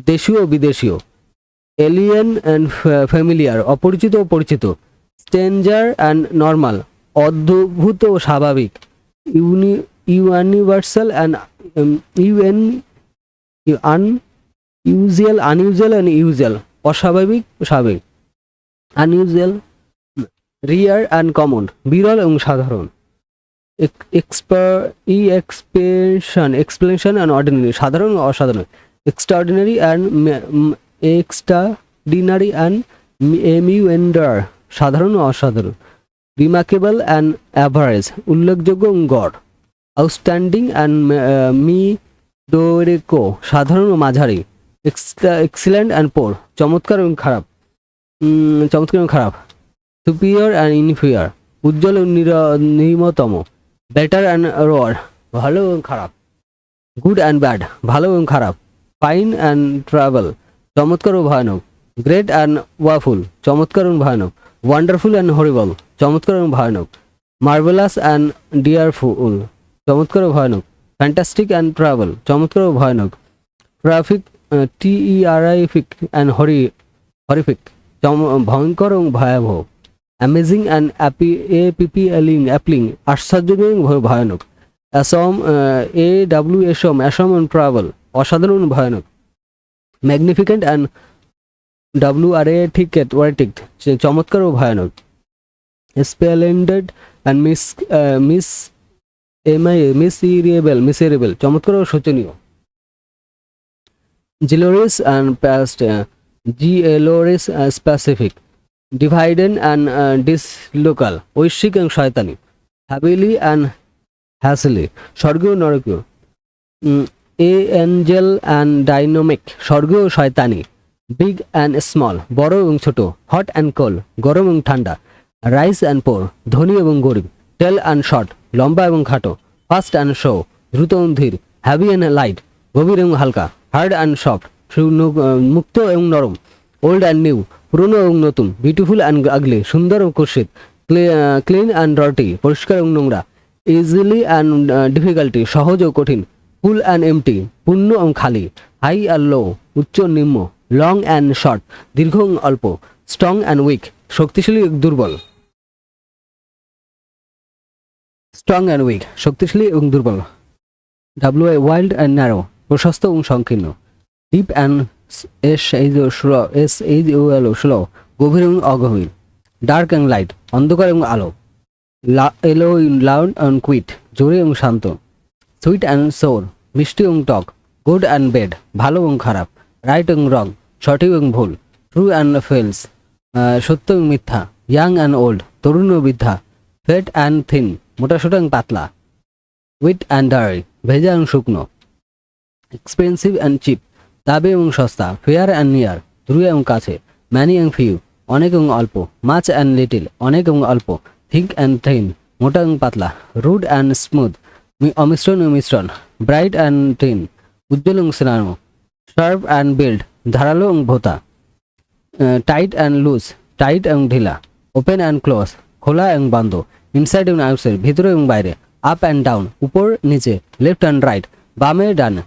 দেশীয় ও বিদেশীয়। এলিয়েন অ্যান্ড ফ্যামিলিয়ার, অপরিচিত ও পরিচিত। স্ট্রেঞ্জার অ্যান্ড নর্মাল, অদ্ভুত ও স্বাভাবিক। Universal and unusual and usual, অস্বাভাবিক ও স্বাভাবিক। আনইউজুয়াল। রিয়ার অ্যান্ড কমন, বিরল এবং সাধারণ। এক্সপ্লেনেশন অ্যান্ড অর্ডিনারি, সাধারণ ও অসাধারণ। এক্সট্রাঅর্ডিনারি অ্যান্ড এমিউন্ডার, সাধারণ ও অসাধারণ। রিমার্কেবল অ্যান্ড অ্যাভারেজ, উল্লেখযোগ্য এবং গড়। আউটস্ট্যান্ডিং অ্যান্ড মিডোরেকো, সাধারণ ও মাঝারি। এক্সিলেন্ট অ্যান্ড পোর, চমৎকার এবং খারাপ। সুপিরিয়র অ্যান্ড ইনফিরিয়র, উজ্জ্বল ও নিম্নতম। বেটার অ্যান্ড রোয়ার, ভালো এবং খারাপ। গুড অ্যান্ড ব্যাড, ভালো এবং খারাপ। ফাইন অ্যান্ড ট্রাভেল, চমৎকার ও ভয়ানক। গ্রেট অ্যান্ড ওয়াফুল, চমৎকার এবং ভয়ানক। ওয়ান্ডারফুল অ্যান্ড হরিবল, চমৎকার এবং ভয়ানক। মার্ভেলাস অ্যান্ড ডিয়ারফুল, চমৎকার ও ভয়ানক। ফ্যান্টাস্টিক অ্যান্ড ট্রাভেল, চমৎকার ও ভয়ানক। ট্রাফিক, টেরিফিক অ্যান্ড হরিফিক, ভয়ঙ্কর এবং ভয়াবহ। অ্যামেজিং অ্যান্ড অ্যাপলিং, আশ্চর্যজনক এবং ভয়ানক। অ্যাসম, এসম অ্যান্ড ট্রাভেল, অসাধারণ ভয়ানক। ম্যাগনিফিকেন্ট অ্যান্ড ওয়ারেটিক, চমৎকার ও ভয়ানক। স্প্লেন্ডেড অ্যান্ড মিসেরেবল, চমৎকার ও শোচনীয়। জিলোরিস অ্যান্ড স্পেসিফিক। ডিভাইডেড অ্যান্ড ডিসলোকাল, ঐশ্বিক এবং শয়তানি। হ্যাবিলি অ্যান্ড হ্যাসলি, স্বর্গীয় নরকীয়। এঞ্জেল অ্যান্ড ডাইনামিক, স্বর্গীয় ও শয়তানি। বিগ অ্যান্ড স্মল, বড় এবং ছোট। হট অ্যান্ড কোল্ড, গরম এবং ঠান্ডা। রাইস অ্যান্ড পোর, ধনী এবং গরিব। টেল অ্যান্ড শর্ট, লম্বা এবং খাটো। ফাস্ট অ্যান্ড স্লো, দ্রুত এবং ধীর। হ্যাভি অ্যান্ড লাইট, গভীর এবং হালকা। হার্ড অ্যান্ড সফট, মুক্ত এবং নরম। ওল্ড অ্যান্ড নিউ, পুরনো এবং নতুন। বিউটিফুল অ্যান্ড আগলি, সুন্দর এবং কুৎসিত। ক্লিন অ্যান্ড ডার্টি, পরিষ্কার এবং নোংরা। ইজিলি অ্যান্ড ডিফিকাল্টি, সহজ ও কঠিন। ফুল অ্যান্ড এমটি, পূর্ণ এবং খালি। হাই আর লো, উচ্চ নিম্ন। লং অ্যান্ড শর্ট, দীর্ঘ এবং অল্প। স্ট্রং অ্যান্ড উইক, শক্তিশালী এবং দুর্বল। স্ট্রং অ্যান্ড উইক, শক্তিশালী এবং দুর্বল। ওয়াইল্ড অ্যান্ড ন্যারো, প্রশস্ত এবং সংকীর্ণ। ডিপ অ্যান্ড স্লো, গভীর এবং অগভীর। ডার্ক অ্যান্ড লাইট, অন্ধকার এবং আলো। এলো লাউড অ্যান্ড কুইট, জোরে এবং শান্ত। সুইট অ্যান্ড সোর, মিষ্টি এবং টক। গুড অ্যান্ড ব্যাড, ভালো এবং খারাপ। রাইট এবং রং, সঠিক এবং ভুল। ট্রু অ্যান্ড ফেলস, সত্য এবং মিথ্যা। ইয়াং অ্যান্ড ওল্ড, তরুণ ও বৃদ্ধা। ফেট অ্যান্ড থিন, মোটাসোটা এবং পাতলা। উইট অ্যান্ড ডারি, ভেজা এবং শুকনো। এক্সপেন্সিভ অ্যান্ড চিপ, দামি এবং সস্তা। ফেয়ার অ্যান্ড নিয়ার, দূরে এবং কাছে। ম্যানি অ্যান্ড ফিউ, অনেক এবং অল্প। মাচ অ্যান্ড লিটিল, অনেক এবং অল্প। থিক অ্যান্ড থিন, মোটা এবং পাতলা। রুড অ্যান্ড স্মুথ, অমিশ্রণ এবং মিশ্রণ। ব্রাইট অ্যান্ড টিন, উজ্জ্বল এবং স্নানো। শার্প অ্যান্ড বিল্ড, ধারালো এবং ভোতা। টাইট অ্যান্ড লুজ, টাইট এবং ঢিলা। ওপেন অ্যান্ড ক্লোজ, খোলা এবং বন্ধ। ইনসাইড এবং আউটসাইড, ভিতরে এবং বাইরে। আপ অ্যান্ড ডাউন, উপর নিচে। লেফট অ্যান্ড রাইট, বামে ডানে।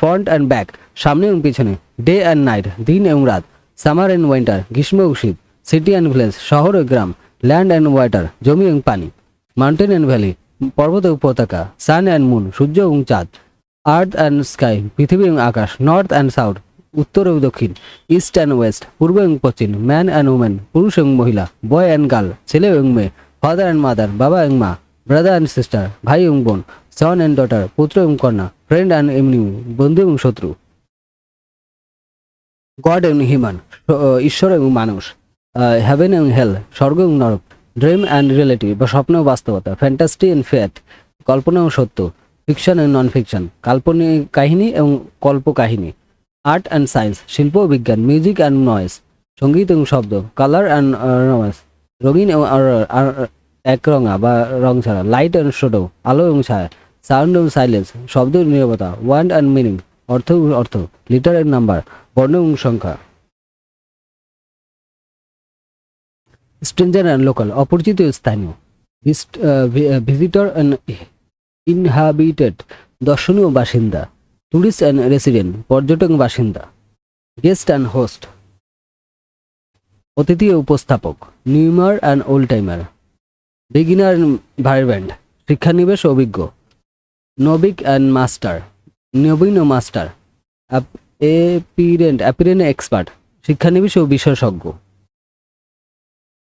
ফ্রন্ট অ্যান্ড ব্যাক, সামনে এবং পিছনে। ডে অ্যান্ড নাইট, দিন এবং রাত। সামার অ্যান্ড উইন্টার, গ্রীষ্ম এবং শীত। সিটি অ্যান্ড ভিলেজ, শহর ও গ্রাম। ল্যান্ড অ্যান্ড ওয়াটার, জমি এবং পানি। মাউন্টেন অ্যান্ড ভ্যালি, পর্বত ও উপত্যকা। সান অ্যান্ড মুন, সূর্য এবং চাঁদ। আর্থ অ্যান্ড স্কাই, পৃথিবী এবং আকাশ। নর্থ অ্যান্ড সাউথ, উত্তর এবং দক্ষিণ। ইস্ট অ্যান্ড ওয়েস্ট, পূর্ব এবং পশ্চিম। ম্যান অ্যান্ড উমেন, পুরুষ এবং মহিলা। বয় অ্যান্ড গার্ল, ছেলে এবং মেয়ে। ফাদার অ্যান্ড মাদার, বাবা এবং মা। ব্রাদার অ্যান্ড সিস্টার, ভাই এবং বোন। সন অ্যান্ড ডটার, পুত্র এবং কন্যা। ফ্রেন্ড অ্যান্ড এনিমি, বন্ধু এবং শত্রু। গড এবং হিউম্যান, ঈশ্বর এবং মানুষ। হ্যাভেন এবং হেল, স্বর্গ এবং নরক। ড্রিম অ্যান্ড রিয়েলিটি, বা স্বপ্ন ও বাস্তবতা। ফ্যান্টাসি অ্যান্ড ফ্যাট, কল্পনা ও সত্য। ফিকশন অ্যান্ড নন ফিকশন, কাল্পনিক কাহিনী এবং কল্প কাহিনী। আর্ট অ্যান্ড সায়েন্স, শিল্প ও বিজ্ঞান। মিউজিক অ্যান্ড নয়েজ, সঙ্গীত এবং শব্দ। কালার অ্যান্ড নয়েজ, রঙিন এবং একরঙা বা রং ছাড়া। লাইট অ্যান্ড শ্যাডো, আলো এবং ছায়া। সাউন্ড এবং সাইলেন্স, শব্দ এবং নীরবতা। ওয়ার্ড অ্যান্ড মিনিং, অর্থ এবং অর্থ। লিটার অ্যান্ড নাম্বার, বর্ণ এবং সংখ্যা। স্ট্রেঞ্জার অ্যান্ড লোকাল, অপরিচিত ও স্থানীয়। ভিজিটর অ্যান্ড ইনহাবিটেড, দর্শনীয় বাসিন্দা। টুরিস্ট অ্যান্ড রেসিডেন্ট, পর্যটক বাসিন্দা। গেস্ট অ্যান্ড হোস্ট, অতিথি ও উপস্থাপক। Newcomer and old timer, beginner and vibrant, শিক্ষানিবেশ ও অভিজ্ঞ। নবিক অ্যান্ড মাস্টার, নবীন ও মাস্টার। অ্যাপিরেন্ট এক্সপার্ট, শিক্ষানিবেশ ও বিশেষজ্ঞ।